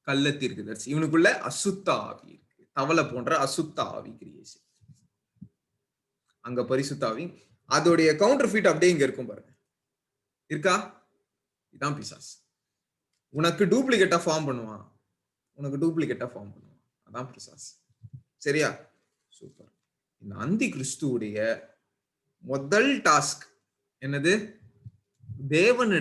கள்ள தீர்க்கதரிசி. இவனுக்குள்ள அசுத்த ஆவி இருக்கு. தவளை போன்ற அசுத்த ஆவி கிரியேஷன். அங்க பரிசுத்த ஆவி. அதோடைய கவுண்டர் ஃபீட் அப்படியே இங்க இருக்கும் பாருங்க. இருக்கா? இதான் பிசாசு. உனக்கு டூப்ளிகேட்டா ஃபார்ம் பண்ணுவான். அதான் பிசாசு. சரியா? சூப்பர். இந்த அந்தி கிறிஸ்துவுடைய முதல் டாஸ்க் என்னது? தேவனை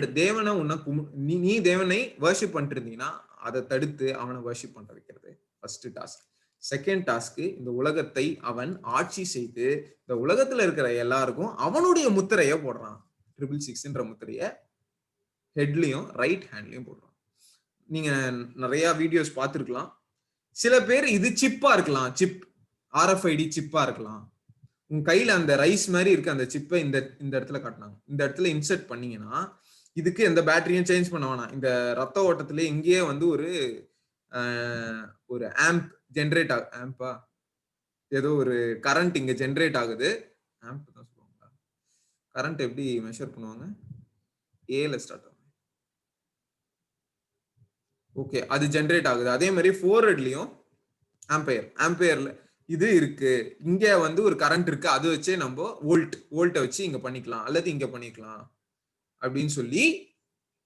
நீ தேவனை வர்ஷிப் பண்ணிட்டு இருந்தீங்கன்னா அதை தடுத்து அவனை வர்ஷிப் பண்ற வைக்கிறது ஃபர்ஸ்ட் டாஸ்க். செகண்ட் டாஸ்க், இந்த உலகத்தை அவன் ஆட்சி செய்து இந்த உலகத்துல இருக்கிற எல்லாருக்கும் அவனுடைய முத்திரைய போடுறான். 666 முத்திரைய ஹெட்லயும் ரைட் ஹேண்ட்லயும் போடுறான். நீங்க நிறைய வீடியோஸ் பார்த்திருக்கலாம். சில பேர் இது சிப்பா இருக்கலாம், சிப் RFID சிப்பா இருக்கலாம். உங்க கையில அந்த ரைஸ் மாதிரி இருக்கு அந்த சிப்பை இந்த இடத்துல காட்டினாங்க. இந்த இடத்துல இன்சர்ட் பண்ணீங்கன்னா இதுக்கு எந்த பேட்டரியும் சேஞ்ச் பண்ண வேணாம். இந்த ரத்த ஓட்டத்துல இங்கேயே வந்து ஒரு ஆம்ப் ஜென்ரேட் ஆம்பா ஏதோ ஒரு கரண்ட் இங்க ஜென்ரேட் ஆகுது. ஆம்ப் தான் சொல்லுவாங்க. கரண்ட் எப்படி மெஷர் பண்ணுவாங்க? ஏல ஸ்டார்ட் ஆகும். ஓகே, அது ஜென்ரேட் ஆகுது. அதே மாதிரி ஃபோர்ஹெட்லயும் ஆம்பையர்ல இது இருக்கு. இங்க வந்து ஒரு கரண்ட் இருக்கு, அது வச்சே நம்ம வோல்ட்டை வச்சு இங்க பண்ணிக்கலாம் அல்லது இங்க பண்ணிக்கலாம் அப்படின்னு சொல்லி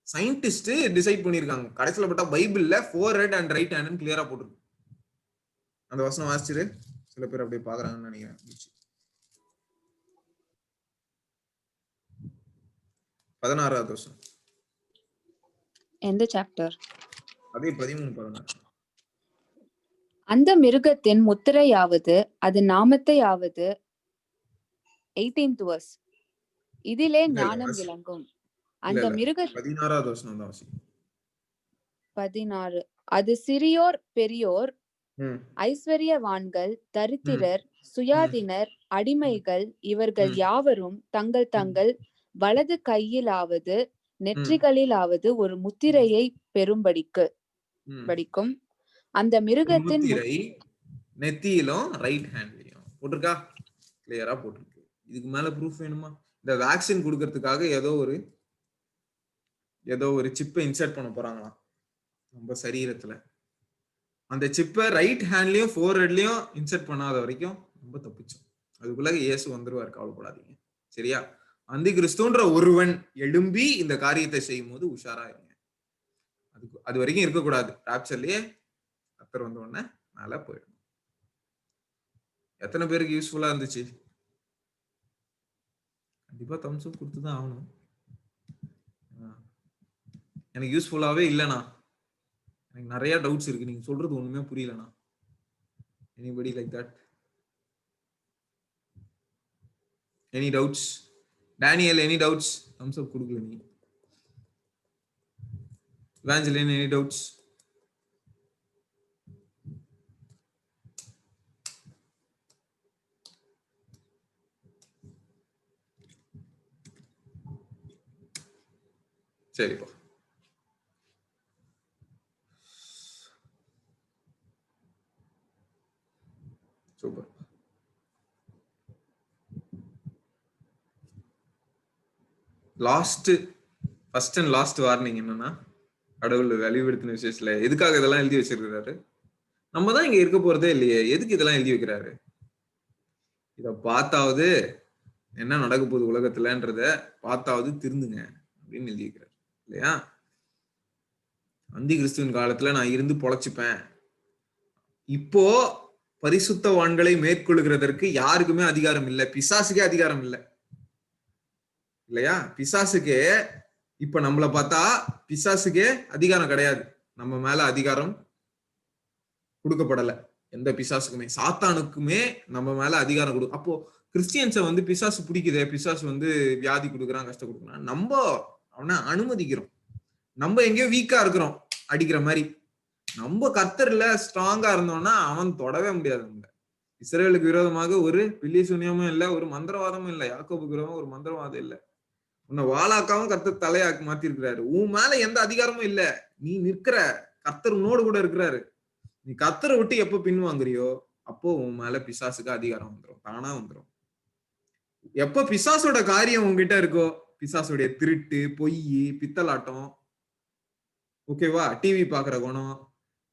சயின்டிஸ்ட் டிசைட் பண்ணிருக்காங்க. கடைசியில பட்டா பைபிள்ல ஃபோர்ஹெட் அண்ட் ரைட் ஹேண்ட் கிளியரா போட்டுருக்கு. அந்த வசனம் வாசிச்சிரு. சில பேர் அப்படியே பாக்குறாங்கன்னு நினைக்கிறேன். 16வது வசனம். எந்த சாப்டர்? அதே 13, 16. அந்த மிருகத்தின் முத்திரையாவது அது நாமத்தையாவது 18th verse. இதிலே ஞானம் விளங்கும். அந்த மிருக 16வது வசனம் தான் வாசி. 16. அது சிறியோர் பெரியோர், ஐஸ்வர்யவான்கள், தரித்திரர், சுயாதீனர், அடிமைகள் இவர்கள் யாவரும் தங்கள் தங்கள் வலது கையிலாவது நெற்றிகளிலாவது ஒரு முத்திரையை படிக்கும். அந்த மிருகத்தின் நெத்தியிலும் ரைட் ஹேண்ட்லயும் போட்டிருக்கா, கிளியரா போட்டிருக்கு. இதுக்கு மேல ப்ரூஃப் வேணுமா? இந்த வேக்சின் கொடுக்கறதுக்காக ஏதோ ஒரு சிப்பை இன்சர்ட் பண்ண போறாங்களாம் நம்ம சரீரத்துல. அந்த சிப்பை ரைட் ஹேண்ட்லயும் ஃபோர்ஹெட்லயும் இன்சர்ட் பண்ணாத வரைக்கும் ரொம்ப தப்பிச்சோம். அதுக்குள்ள இயேசு வந்துருவாரு, கவலைப்படாதீங்க. சரியா? அந்தி கிறிஸ்துன்ற ஒருவன் எழும்பி இந்த காரியத்தை செய்யும் போது உஷாரா இருங்க. அது வரைக்கும் இருக்கக்கூடாது. ராப்சர்லயே கர்த்தர் வந்த உடனே மேல போயிடும். எத்தனை பேருக்கு யூஸ்ஃபுல்லா இருந்துச்சு? கண்டிப்பா தம்ஸ் அப் கொடுத்துதான் ஆகணும். எனக்கு யூஸ்ஃபுல்லாவே இல்லைண்ணா, எனக்கு நிறைய டவுட்ஸ் இருக்கு, நீங்க சொல்றது ஒண்ணுமே புரியலண்ணா. Anybody like that? Any doubts? Daniel, any doubts? Thumbs up கொடுக்கல நீ. Evangeline, any doubts? சரிப்பா. Super. First and last warning என்னன்னா, கடவுள் வலியுறுத்தின விஷயத்துல எதுக்காக இதெல்லாம் எழுதி வச்சிருக்கிறாரு? நம்ம தான் இங்க இருக்க போறதே இல்லையே, எதுக்கு இதெல்லாம் எழுதி வைக்கிறாரு? இத பார்த்தாவது என்ன நடக்க போகுது உலகத்துலன்றத பார்த்தாவது திருந்துங்க அப்படின்னு எழுதி வைக்கிறாரு இல்லையா? அந்தி கிறிஸ்துவின் காலத்துல நான் இருந்து பொழைச்சுப்பேன். இப்போ பரிசுத்தவான்களை மேற்கொள்கிறதற்கு யாருக்குமே அதிகாரம் இல்லை, பிசாசுக்கே அதிகாரம் இல்லை இல்லையா? பிசாசுக்கே இப்ப நம்மளை பார்த்தா பிசாசுக்கே அதிகாரம் கிடையாது. நம்ம மேல அதிகாரம் கொடுக்கப்படல எந்த பிசாசுக்குமே. சாத்தானுக்குமே நம்ம மேல அதிகாரம் கொடு. அப்போ கிறிஸ்டியன்ஸை வந்து பிசாசு பிடிக்குதே, பிசாசு வந்து வியாதி கொடுக்குறான், கஷ்டம் கொடுக்குறான், நம்ம அவனை அனுமதிக்கிறோம். நம்ம எங்கேயோ வீக்கா இருக்கிறோம் அடிக்கிற மாதிரி. நம்ம கர்த்தர்ல ஸ்ட்ராங்கா இருந்தோம்னா அவன் தொடவே முடியாது. நம்ம இஸ்ரேலுக்கு விரோதமாக ஒரு பில்லி சூனியமும் இல்லை, ஒரு மந்திரவாதமும் இல்லை. யாக்கோபுக்கு விரோதம் ஒரு மந்திரவாதம் இல்லை. உன்னை வாளாக்காவும் கர்த்தர் தலையாக்கி மாத்திருக்கிறாரு. உன் மேல எந்த அதிகாரமும் இல்ல, நீ நிற்கிற, கர்த்தர் உன்னோடு கூட இருக்கிறாரு. நீ கர்த்தரை விட்டு எப்ப பின்வாங்குறியோ அப்போ உன் மேல பிசாசுக்கு அதிகாரம் வந்துடும், தானா வந்துடும். எப்ப பிசாசோட காரியம் உங்ககிட்ட இருக்கோ, பிசாசுடைய திருட்டு, பொய், பித்தலாட்டம், ஓகேவா, டிவி பாக்குற குணம்,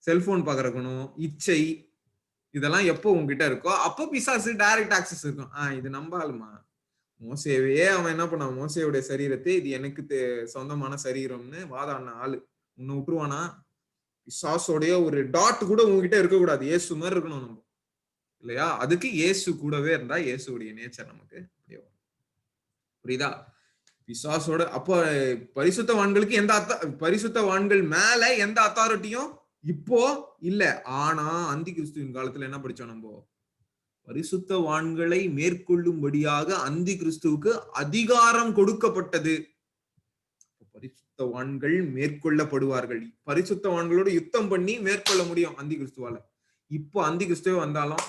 செல்போன் பாக்குற குணம், இச்சை, இதெல்லாம் எப்போ உங்ககிட்ட இருக்கோ அப்போ பிசாசு டைரக்ட் ஆக்சஸ் இருக்கும். இது நம்பாலுமா? மோசேவே அவன் என்ன பண்ணான்? மோசேவுடைய சரீரத்தை இது எனக்கு சொந்தமான சரீரம்னு வாதாடின ஆளு. உன்னை விட்டுருவானா? பிசாசோடைய ஒரு டாட் கூட உங்ககிட்ட இருக்கக்கூடாது. இயேசு மாதிரி இருக்கணும் நம்ம, இல்லையா? அதுக்கு இயேசு கூடவே இருந்தா இயேசுடைய நேச்சர் நமக்கு அப்படியே வரும். புரியுதா? பிசாசோட அப்போ பரிசுத்தவான்களுக்கு பரிசுத்தவான்கள் மேல எந்த அத்தாரிட்டியும் இப்போ இல்ல. ஆனா அந்தி கிறிஸ்துவின் காலத்துல என்ன படிச்சோம் நம்ம? பரிசுத்தவான்களை மேற்கொள்ளும்படியாக அந்தி கிறிஸ்துவுக்கு அதிகாரம் கொடுக்கப்பட்டது. பரிசுத்தவான்கள் மேற்கொள்ளப்படுவார்கள். பரிசுத்தவான்களோட யுத்தம் பண்ணி மேற்கொள்ள முடியும் அந்தி கிறிஸ்துவால. இப்போ அந்தி கிறிஸ்துவ வந்தாலும்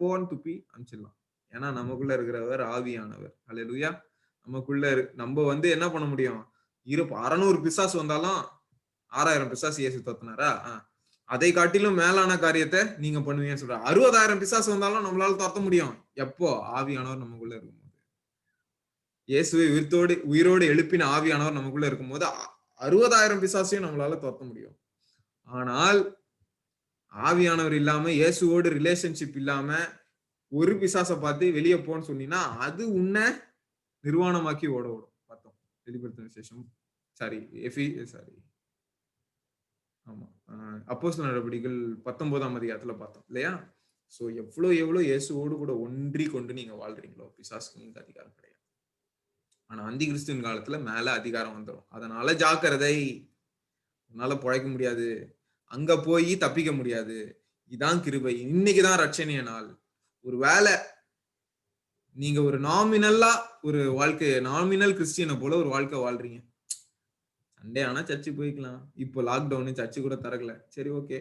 போன்னு துப்பி அனுப்பிச்சிடலாம். ஏன்னா நமக்குள்ள இருக்கிறவர் ஆவியானவர். அல்லேலூயா. நமக்குள்ள நம்ம என்ன பண்ண முடியும்? 600 பிசாசு வந்தாலும் 6000 பிசாசு இயேசு துரத்துனாரா? அதை காட்டிலும் மேலான காரியத்தை நீங்க பண்ணுவீங்கன்னு சொல்ற. 60000 பிசாசு வந்தாலும் நம்மளால துரத்த முடியும். எப்போ? ஆவியானவர் நமக்குள்ள இருக்கும்போது. இயேசுவை உயிரோடு எழுப்பின ஆவியானவர் நமக்குள்ள இருக்கும்போது 60000 பிசாசையும் நம்மளால துரத்த முடியும். ஆனால் ஆவியானவர் இல்லாம, இயேசுவோடு ரிலேஷன்ஷிப் இல்லாம ஒரு பிசாசை பார்த்து வெளியே போன்னு சொன்னீங்கன்னா அது உன்னை நிர்வாணமாக்கி ஓட விடும். பார்த்தோம் வெளிப்படுத்தின விசேஷம். ஆமா, அப்போஸ்தலர் நடவடிக்கைகள் 19ஆம் அதிகாரத்துல பார்த்தோம் இல்லையா? சோ எவ்வளவு இயேசுவோடு கூட ஒன்றி கொண்டு நீங்க வாழ்றீங்களோ பிசாசுக்கு நீங்க அதிகாரம் கிடையாது. ஆனா அந்தி கிறிஸ்துவின் காலத்துல மேல அதிகாரம் வந்துடும். அதனால ஜாக்கிரதை. உன்னால பிழைக்க முடியாது, அங்க போய் தப்பிக்க முடியாது. இதான் கிருபை. இன்னைக்குதான் ரட்சணிய நாள். ஒரு வேலை நீங்க ஒரு ஒரு நாமினல் கிறிஸ்டியனை போல ஒரு வாழ்க்கை வாழ்றீங்க. சண்டே ஆனா சர்ச்சு போய்க்கலாம். இப்போ லாக்டவுன், சர்ச்சு கூட திறக்கல. சரி, ஓகே,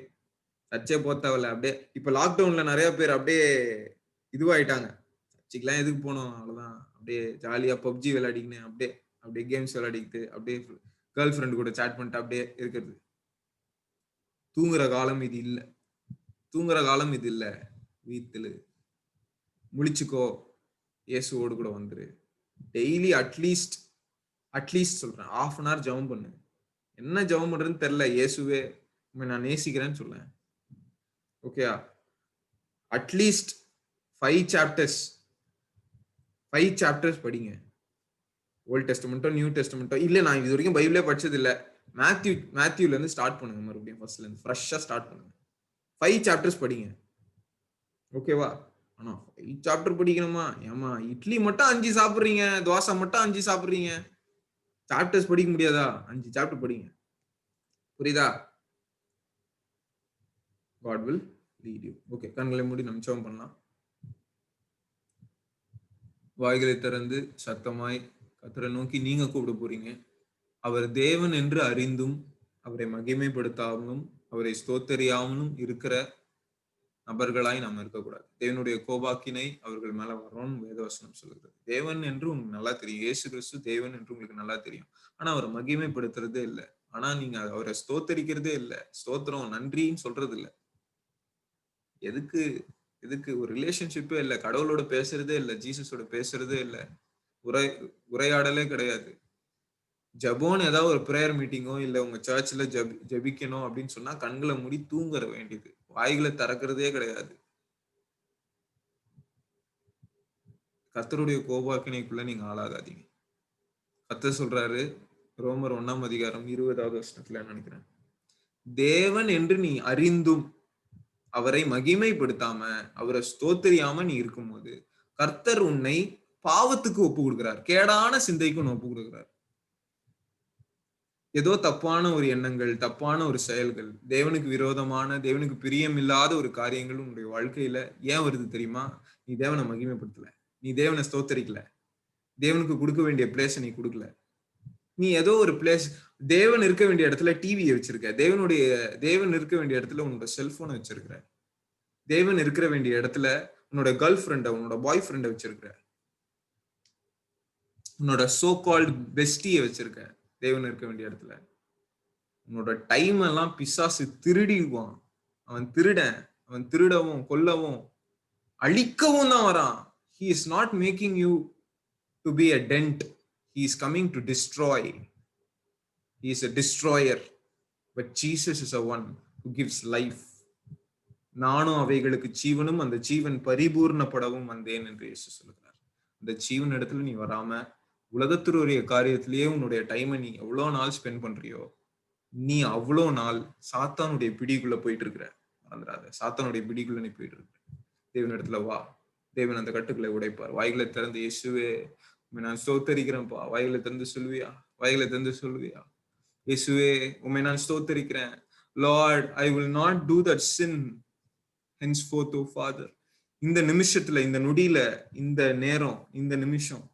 சர்ச்சே போத்தவல. அப்படியே இப்ப லாக்டவுன்ல நிறைய பேர் அப்படியே இதுவாயிட்டாங்க. சர்ச்சுக்கெல்லாம் எதுக்கு போனோம், அவ்வளவுதான். அப்படியே ஜாலியா பப்ஜி விளையாடிக்கின்னு அப்படியே கேம்ஸ் விளையாடிக்கிட்டு அப்படியே கேர்ள் ஃப்ரெண்ட் கூட சாட் பண்ணிட்டு அப்படியே இருக்கிறது. தூங்குற காலம் இது இல்ல. தூங்குற காலம் இது இல்ல. வீட்டுல முழிச்சுக்கோ, இயேசுவோடு கூட வந்துரு. டெய்லி அட்லீஸ்ட் சொல்றேன், 1/2 hour ஜெபம் பண்ணு. என்ன ஜெபம் பண்றதுன்னு தெரியல, இயேசுவே நான் நேசிக்கிறேன்னு சொல்லேன். ஓகேயா? அட்லீஸ்ட் 5 chapters படிங்க. ஓல்ட் டெஸ்டமெண்ட்டோ நியூ டெஸ்டமெண்ட்டோ. இல்ல, நான் இது வரைக்கும் பைபிளே படிச்சது இல்ல. மேத்யூல இருந்து ஸ்டார்ட் பண்ணுங்க. மறுபடியும் ஃபர்ஸ்ட்ல இருந்து ஃப்ரெஷ்ஷா ஸ்டார்ட் பண்ணுங்க. 5 chapters படிங்க. ஓகேவா? ஆனா 5 chapter படிக்கணுமா? ஏமா இட்லி மட்டும் 5 சாப்பிடுறீங்க, தோசை மட்டும் 5 சாப்பிடுறீங்க, சாப்டர்ஸ் படிக்க முடியாதா? 5 chapter படிங்க. புரியுதா? God will lead you. Okay, கண்களை மூடி நம்ம ஜெபம் பண்ணலாம். வாய்களை திறந்து சத்தமாய் கர்த்தரை நோக்கி நீங்க கூப்பிட போறீங்க. அவர் தேவன் என்று அறிந்தும் அவரை மகிமைப்படுத்தாமலும் அவரை ஸ்தோத்தரியாமலும் இருக்கிற நபர்களாய் நாம் இருக்கக்கூடாது. தேவனுடைய கோபாக்கினை அவர்கள் மேல வரோன்னு வேதவசனம் சொல்லுகிறது. தேவன் என்று உங்களுக்கு நல்லா தெரியும். இயேசு கிறிஸ்து தேவன் என்று உங்களுக்கு நல்லா தெரியும். ஆனா அவரை மகிமைப்படுத்துறதே இல்லை. ஆனா நீங்க அவரை ஸ்தோத்தரிக்கிறதே இல்லை. ஸ்தோத்திரம் நன்றின்னு சொல்றது இல்லை. எதுக்கு ஒரு ரிலேஷன்ஷிப்பே இல்லை. கடவுளோட பேசுறதே இல்லை. ஜீசஸோட பேசுறதே இல்லை. உரையாடலே கிடையாது. ஜபோன்னு ஏதாவது ஒரு ப்ரேயர் மீட்டிங்கோ இல்ல உங்க சர்ச்ல ஜபிக்கணும் அப்படின்னு சொன்னா கண்களை மூடி தூங்குற வேண்டியது. வாய்களை திறக்கிறதே கிடையாது. கர்த்தருடைய கோபாக்கினைக்குள்ள நீங்க ஆளாகாதீங்க. கர்த்தர் சொல்றாரு, ரோமர் 1ஆம் அதிகாரம் 20வது வசனத்துல நினைக்கிறேன், தேவன் என்று நீ அறிந்தும் அவரை மகிமைப்படுத்தாம அவரை ஸ்தோத்தரியாம நீ இருக்கும்போது கர்த்தர் உன்னை பாவத்துக்கு ஒப்பு கொடுக்கிறார். கேடான சிந்தைக்கு ஒப்பு கொடுக்கிறார். ஏதோ தப்பான ஒரு எண்ணங்கள், தப்பான ஒரு செயல்கள், தேவனுக்கு விரோதமான, தேவனுக்கு பிரியம் இல்லாத ஒரு காரியங்கள் உன்னுடைய வாழ்க்கையில ஏன் வருது தெரியுமா? நீ தேவனை மகிமைப்படுத்தல, நீ தேவனை ஸ்தோத்தரிக்கல, தேவனுக்கு கொடுக்க வேண்டிய பிளேஸை நீ கொடுக்கல. நீ ஏதோ ஒரு பிளேஸ், தேவன் இருக்க வேண்டிய இடத்துல டிவியை வச்சிருக்க, தேவன் இருக்க வேண்டிய இடத்துல உன்னோட செல்போனை வச்சிருக்கிற, தேவன் இருக்கிற வேண்டிய இடத்துல உன்னோட கேர்ள் ஃப்ரெண்டை, உன்னோட பாய் ஃப்ரெண்டை வச்சிருக்கிற, உன்னோட சோ கால்டு பெஸ்டியை வச்சிருக்க. தேவன் இருக்க வேண்டிய இடத்துல உன்னோட டைம் எல்லாம் பிசாசு திருடிடுவான். அவன் திருடன். அவன் திருடவும் கொல்லவும் அழிக்கவும் தான் வரான். He is not making you to be a dent. He is coming to destroy. He is a destroyer. But Jesus is a one who gives life. நானும் அவைகளுக்கு ஜீவனும் அந்த ஜீவன் பரிபூர்ணப்படவும் வந்தேன் என்று இயேசு சொல்கிறார். அந்த ஜீவன் இடத்துல நீ வராம உலகத்திற்குரிய காரியத்திலேயே உன்னுடைய டைமை நீ எவ்வளவு நாள் ஸ்பெண்ட் பண்றியோ, நீ அவ்வளோ நாள் சாத்தானுடைய பிடிக்குள்ள போயிட்டு இருக்கிற. மறந்துடாத, சாத்தானுடைய பிடிக்குள்ள நீ போயிட்டு இருக்க. தேவன் இடத்துல வா, தேவன் அந்த கட்டுக்களை உடைப்பார். வாய்களை திறந்து இயேசுவே உம்மை நான் ஸ்தோத்தரிக்கிறேன்ப்பா, வாய்களை திறந்து சொல்லுவியா? வாய்களை திறந்து சொல்லுவியா? இயேசுவே உம்மை நான் ஸ்தோத்தரிக்கிறேன். Lord, I will not do that sin henceforth, O Father. இந்த நிமிஷத்துல, இந்த நொடியில, இந்த நேரம், இந்த நிமிஷம்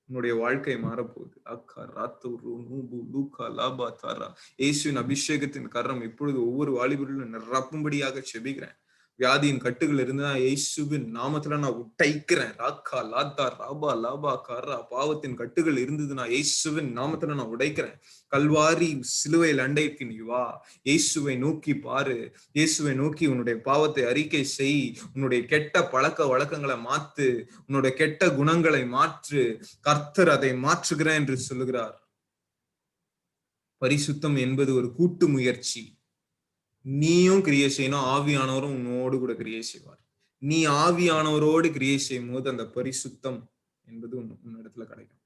உன்னுடைய வாழ்க்கை மாறப்போகுது. அக்கா ராத்தூரு நூபு லூக்கா லாபா தாரா. இயேசுவின் அபிஷேகத்தின் கரம் இப்பொழுது ஒவ்வொரு வாலிபர்களும் நிரப்பும்படியாக செபிக்கிறேன். வியாதியின் கட்டுகள் இருந்தா இயேசுவின் நாமத்துல நான் உடைக்கிறேன். ராக்கா லாத்தா ராபா லாபா காரா. பாவத்தின் கட்டுகள் இருந்ததுன்னா இயேசுவின் நாமத்துல நான் உடைக்கிறேன். கல்வாரி சிலுவையில் அண்டைக்கு நீ வா, இயேசுவை நோக்கி பாரு, இயேசுவை நோக்கி உன்னுடைய பாவத்தை அறிக்கை செய், உன்னுடைய கெட்ட பழக்க வழக்கங்களை மாத்து, உன்னுடைய கெட்ட குணங்களை மாற்று. கர்த்தர் அதை மாற்றுகிறேன் என்று சொல்லுகிறார். பரிசுத்தம் என்பது ஒரு கூட்டு முயற்சி. நீயும் கிரியை செய்யணும், ஆவியானவரும் உன்னோடு கூட கிரியை செய்வார். நீ ஆவியானவரோடு கிரியை செய்யும் போது அந்த பரிசுத்தம் என்பது உன்னிடத்துல கிடைக்கும்.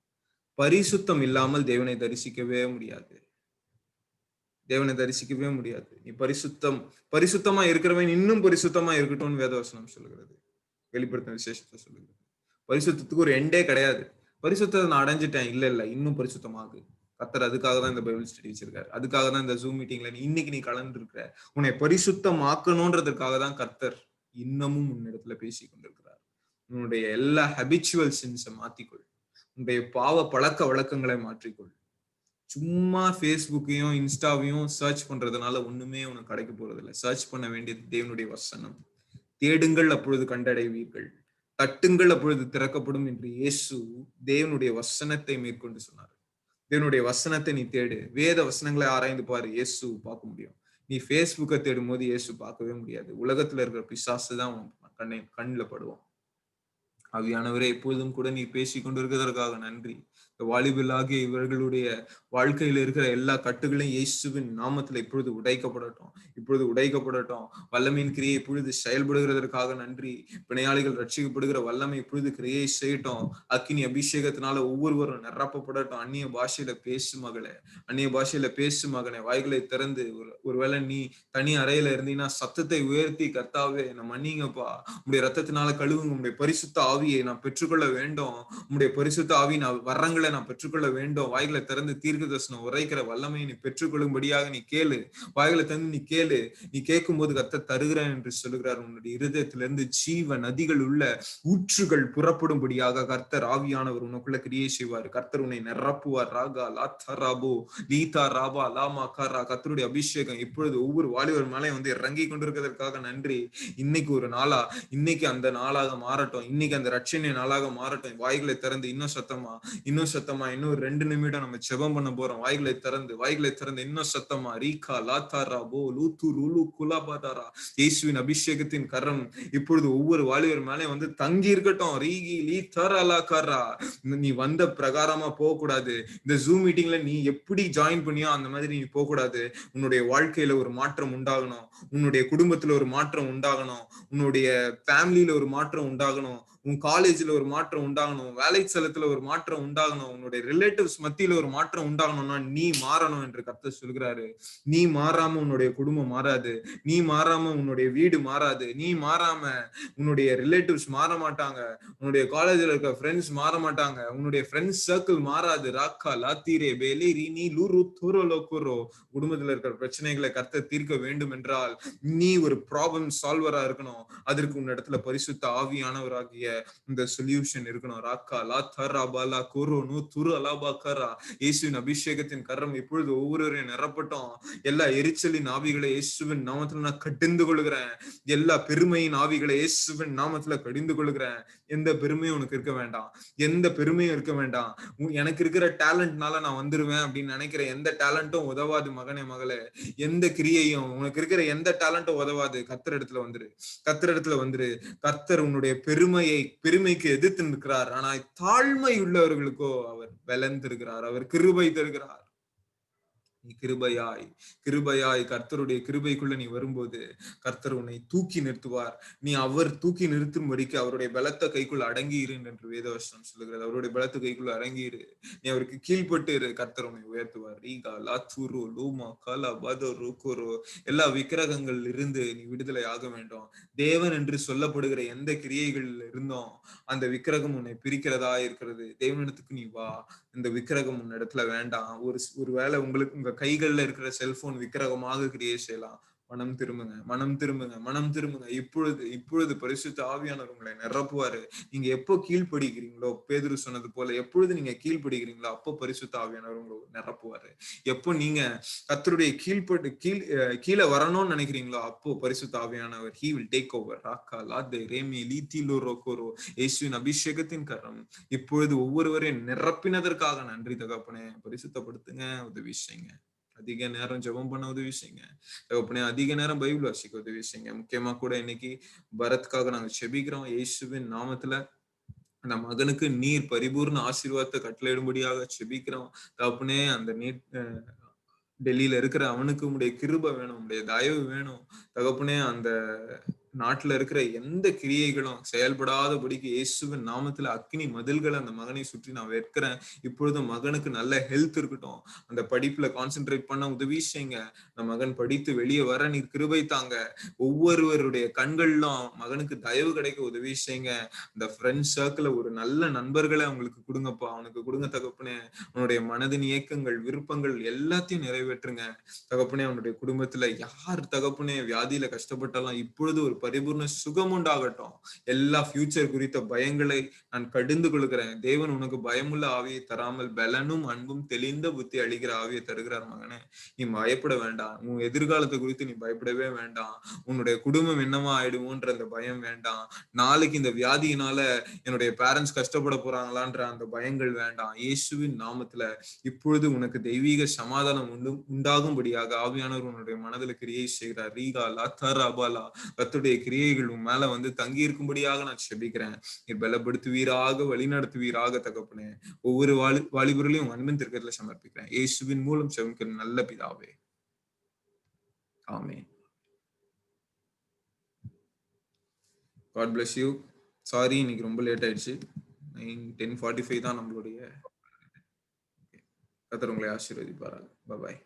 பரிசுத்தம் இல்லாமல் தேவனை தரிசிக்கவே முடியாது. தேவனை தரிசிக்கவே முடியாது. நீ பரிசுத்தமா இருக்கிறவன் இன்னும் பரிசுத்தமா இருக்கட்டும்னு வேதவசனம் சொல்லுகிறது. வெளிப்படுத்தின விசேஷத்தை சொல்லுகிறது. பரிசுத்தத்துக்கு ஒரு எண்டே கிடையாது. பரிசுத்தத்தை நான் அடைஞ்சிட்டேன், இல்ல இன்னும் பரிசுத்தமாகு. கர்த்தர் அதுக்காக தான் இந்த பைபிள் ஸ்டடி வச்சிருக்காரு. அதுக்காக தான் இந்த ஜூம் மீட்டிங்ல இன்னைக்கு நீ கலந்து இருக்கிற. உன்னை பரிசுத்தம் ஆக்கணும்ன்றதுக்காக தான் கர்த்தர் இன்னமும் உன்னிடத்துல பேசி கொண்டிருக்கிறார். உன்னுடைய எல்லா ஹபிச்சுவல் சின்ஸை மாத்திக்கொள். உன்னுடைய பாவ பழக்க வழக்கங்களை மாற்றிக்கொள். சும்மா ஃபேஸ்புக்கையும் இன்ஸ்டாவையும் சர்ச் பண்றதுனால ஒண்ணுமே உனக்கு கிடைக்க போறது இல்லை. சர்ச் பண்ண வேண்டியது தேவனுடைய வசனம். தேடுங்கள் அப்பொழுது கண்டடைவீர்கள், தட்டுங்கள் அப்பொழுது திறக்கப்படும் என்று இயேசு தேவனுடைய வசனத்தை மேற்கொண்டு சொன்னார். தேவனுடைய வசனத்தை நீ தேடு. வேத வசனங்களை ஆராய்ந்து பாரு, இயேசு பார்க்க முடியும். நீ ஃபேஸ்புக்கை தேடும் போது இயேசு பார்க்கவே முடியாது. உலகத்துல இருக்கிற பிசாசு தான் கண்ணில் படுவோம். ஆவியானவரே, எப்பொழுதும் கூட நீ பேசி கொண்டிருக்கிறதற்காக நன்றி. இந்த வாலிபலாகிய இவர்களுடைய வாழ்க்கையில இருக்கிற எல்லா கட்டுகளையும் இயேசுவின் நாமத்துல இப்பொழுது உடைக்கப்படட்டும், இப்பொழுது உடைக்கப்படட்டும். வல்லமையின் கிரியை இப்பொழுது செயல்படுகிறதற்காக நன்றி. பிணையாளிகள் ரட்சிக்கப்படுகிற வல்லமை இப்பொழுது கிரியை செய்யட்டும். அக்கினி அபிஷேகத்தினால ஒவ்வொருவரும் நிரப்பப்படட்டும். அந்நிய பாஷையில பேசு மகளே, அந்நிய பாஷையில பேசு மகனே. வாய்களை திறந்து, ஒருவேளை நீ தனி அறையில இருந்தீங்கன்னா சத்தத்தை உயர்த்தி, கர்த்தாவே நம்ம மன்னிங்கப்பா, உங்களுடைய ரத்தத்தினால கழுவுங்க, உங்களுடைய பரிசுத்த ஆவியை நான் பெற்றுக்கொள்ள வேண்டும், உங்களுடைய பரிசுத்த ஆவி நான் வரங்களை நான் பெற்றுக்கொள்ள வேண்டும். வாய்களை திறந்து தீர்க்க தரிசனம் உரைக்கிற வல்லமையை நீ பெற்றுக்கொள்ளும்படியாக நீ கேளு. வாய்களை திறந்து நீ கேளு. நீ கேட்கும் போது கர்த்தர் தருகிறேன் என்று சொல்லுகிறார். உன்னுடைய இருதயத்திலிருந்து ஜீவ நதிகள் உள்ள ஊற்றுகள் புறப்படும்படியாக கர்த்தர் ஆவியானவர் உனக்குள்ள கிரியை செய்வார். கர்த்தர் உன்னை நிரப்புவார். ராகா லாத்தராபோ லீதா ராபா லாமா காரா. கர்த்தருடைய அபிஷேகம் இப்பொழுது ஒவ்வொரு வாலிபர் மேலே வந்து இறங்கி கொண்டிருக்கிறதற்காக நன்றி. இன்னைக்கு ஒரு நாளா, இன்னைக்கு அந்த நாளாக மாறட்டும். இன்னைக்கு அந்த ரட்சணை நாளாக மாறட்டும். வாய்களை திறந்து இன்னும் சத்தமா இன்னும் 2 நிமிடம் நம்ம ஜெபம் பண்ண போறோம். வாய்களை திறந்து இன்னும் சத்தமா ரீகா லாத்தாரா போ லூத்து லுலு குலாபாதாரா. இயேசுவின் அபிஷேகத்தின் கரம் இப்பொழுது ஒவ்வொரு வாலிபர் மேலே வந்து தங்கி இருக்கட்டும். ரீகி லீ தரலா கரா. நீ வந்த பிரகாரமா போக கூடாது. இந்த ஜூம் மீட்டிங்ல நீ எப்படி ஜாயின் பண்ணியோ அந்த மாதிரி நீ போக கூடாது. உன்னுடைய வாழ்க்கையில ஒரு மாற்றம் உண்டாகணும், உன்னுடைய குடும்பத்துல ஒரு மாற்றம் உண்டாகணும், உன்னுடைய ஃபேமிலியில ஒரு மாற்றம் உண்டாகணும், உன் காலேஜ்ல ஒரு மாற்றம் உண்டாகணும், வேலை ஸ்தலத்துல ஒரு மாற்றம் உண்டாகணும், உன்னுடைய ரிலேட்டிவ்ஸ் மத்தியில ஒரு மாற்றம் உண்டாகணும்னா நீ மாறணும் என்று கர்த்தர் சொல்கிறாரு. நீ மாறாம உன்னுடைய குடும்பம் மாறாது, நீ மாறாம உன்னுடைய வீடு மாறாது, நீ மாறாம உன்னுடைய ரிலேட்டிவ்ஸ் மாற மாட்டாங்க, உன்னுடைய காலேஜ்ல இருக்க ஃப்ரெண்ட்ஸ் மாற மாட்டாங்க, உன்னுடைய ஃப்ரெண்ட்ஸ் சர்க்கிள் மாறாது. ராக்கா லாத்தீரே பேலேரி நீ லூரு தூரோ லோக்குரோ. குடும்பத்துல இருக்கிற பிரச்சனைகளை கர்த்தர் தீர்க்க வேண்டும் என்றால் நீ ஒரு ப்ராப்ளம் சால்வரா இருக்கணும். அதற்கு உன் இடத்துல பரிசுத்த ஆவியானவராகிய இந்த சொல்யூஷன் இருக்கணும். ராக்கா லாத்தரா பாலா கோரோ நூ துரு அலாபா கரா. இயேசுவின் அபிஷேகத்தின் கரம் இப்பொழுது ஒவ்வொருவரையும் நிரப்பட்டும். எல்லா எரிச்சலின் ஆவிகளை இயேசுவின் நாமத்துல நான் கடிந்து கொள்கிறேன். எல்லா பெருமையின் ஆவிகளை இயேசுவின் நாமத்துல கடிந்து கொள்கிறேன். எந்த பெருமையும் உனக்கு இருக்க வேண்டாம், எந்த பெருமையும் இருக்க வேண்டாம். எனக்கு இருக்கிற டேலண்ட்னால நான் வந்துருவேன் அப்படின்னு நினைக்கிற எந்த டேலண்ட்டும் உதவாது மகனே மகளே. எந்த கிரியையும், உனக்கு இருக்கிற எந்த டேலண்ட்டும் உதவாது. கர்த்தர் இடத்துல வந்துரு. கர்த்தர் உன்னுடைய பெருமைக்கு எதிர்த்து நிற்கிறார். ஆனா தாழ்மை உள்ளவர்களுக்கோ அவர் பலன் தருகிறார், அவர் கிருபை தருகிறார். நீ கிருபையாய் கிருபையாய் கர்த்தருடைய கிருபைக்குள்ள நீ வரும்போது கர்த்தர் உன்னை தூக்கி நிறுத்துவார். நீ அவர் தூக்கி நிறுத்தும்படிக்கு அவருடைய பலத்த கைக்குள்ள அடங்கி இரு என்று வேதவசனம் சொல்லுகிறது. அவருடைய பலத்த கைக்குள்ள அடங்கி இரு, நீ அவருக்கு கீழ்பட்டு இரு, கர்த்தர் உன்னை உயர்த்துவார். ரீகா லாத்துரு லூமா கலா பதோ ருக்குரு, எல்லா விக்கிரகங்கள் இருந்து நீ விடுதலை ஆக வேண்டும். தேவன் என்று சொல்லப்படுகிற எந்த கிரியைகள் இருந்தோம் அந்த விக்கிரகம் உன்னை பிரிக்கிறதா இருக்கிறது. தேவனிடத்துக்கு நீ வா, இந்த விக்கிரகம் உன் இடத்துல வேண்டாம். ஒரு வேளை உங்களுக்கு உங்க கைகள்ல இருக்கிற செல்போன் விக்கிரகமாக கிரியேட் செய்யலாம். மனம் திரும்புங்க, மனம் திரும்புங்க, மனம் திரும்புங்க. இப்பொழுது பரிசுத்த ஆவியானவர் உங்களை நிரப்புவாரு. நீங்க எப்போ கீழ்ப்படிக்கிறீங்களோ, பேதுரு சொன்னது போல, எப்பொழுது நீங்க கீழ்ப்படிக்கிறீங்களோ அப்போ பரிசுத்த ஆவியானவர் உங்களை நிரப்புவாரு. எப்போ நீங்க கர்த்தருடைய கீழே வரணும்னு நினைக்கிறீங்களோ அப்போ பரிசுத்த ஆவியானவர் he will take over. ராக்கா லாதே ரேமி லீத்திலோ ரோகோரோ, இயேசுவின் அபிஷேகத்தின் கரம் இப்பொழுது ஒவ்வொருவரையும் நிரப்பினதற்காக நன்றி தகப்பனே. பரிசுத்தப்படுத்துங்க, உதவி செய்யுங்க. அதிக நேரம் ஜெபம் பண்ண உதவி செய்யுங்க தகப்பனே. அதிக நேரம் பைபிள் வாசிக்க உதவி செய்யுங்க. முக்கியமா கூட இன்னைக்கு பரத்காக நாங்க செபிக்கிறோம். இயேசுவின் நாமத்துல அந்த மகனுக்கு நீர் பரிபூர்ண ஆசீர்வாதத்தை கட்டளையிடும்படியாக செபிக்கிறோம் தகப்பனே. அந்த நீர் டெல்லியில இருக்கிற அவனுக்கு உடைய கிருபை வேணும், உடைய தயவு வேணும் தகப்பனே. அந்த நாட்டுல இருக்கிற எந்த கிரியைகளும் செயல்படாதபடிக்கு இயேசுவின் நாமத்துல அக்னி மதில்களை அந்த மகனை சுற்றி நான் வைக்கிறேன். இப்பொழுது மகனுக்கு நல்ல ஹெல்த் இருக்கட்டும், அந்த படிப்புல கான்சென்ட்ரேட் பண்ண உதவி செய்யுங்க. அந்த மகன் படித்து வெளியே வர நீர் கிருபை தாங்க. ஒவ்வொருவருடைய கண்கள்லாம் மகனுக்கு தயவு கிடைக்க உதவி செய்யுங்க. அந்த ஃப்ரெண்ட்ஸ் சர்க்கிள ஒரு நல்ல நண்பர்களை அவங்களுக்கு கொடுங்கப்பா, அவனுக்கு கொடுங்க தகப்பனே. அவனுடைய மனதின் இயக்கங்கள் விருப்பங்கள் எல்லாத்தையும் நிறைவேற்றுங்க தகப்பனே. அவனுடைய குடும்பத்துல யார் தகப்பனே வியாதியில கஷ்டப்பட்டாலும் இப்பொழுது ஒரு பரிபூர்ண சுகம் உண்டாகட்டும். எல்லா ஃபியூச்சர் குறித்த பயங்களை நான் கடிந்து கொள்கிறேன். தேவன் உனக்கு பயமுள்ள ஆவியை தராமல் பலனும் அன்பும் தெளிந்த புத்தி அளிக்கிற ஆவியை தருகிறார் மகனே. நீ பயப்பட வேண்டாம். உன் எதிர்காலத்தை குறித்து நீ பயப்படவே வேண்டாம். உன்னுடைய குடும்பம் என்னவா ஆயிடுவோன்ற அந்த பயம் வேண்டாம். நாளைக்கு இந்த வியாதியினால என்னுடைய பேரண்ட்ஸ் கஷ்டப்பட போறாங்களான்ற அந்த பயங்கள் வேண்டாம். இயேசுவின் நாமத்துல இப்பொழுது உனக்கு தெய்வீக சமாதானம் உண்டாகும்படியாக ஆவியானவர் உன்னுடைய மனதில் கிரியை செய்கிறார். ரீகா லாத்தாரா பாலா, கர்த்தருடைய கிரியைகள் உன் மேல தங்கி இருக்கும்படியாக நான் செபிக்கிறேன். நீர் பலப்படுத்துவீராக, வழிநடத்துவீராக தகப்பனே. ஒவ்வொரு வாலிபர்களையும் உங்க அன்பின் திருக்கத்துல சமர்ப்பிக்கிறேன். இயேசுவின் மூலம் செபிக்கிற நல்ல பிதாவே, ஆமென். God bless you. சாரி இன்னைக்கு ரொம்ப லேட் ஆயிடுச்சு. 10:45 தான் நம்மளுடைய. கர்த்தர் உங்களை ஆசீர்வதிப்பாராக. Bye bye.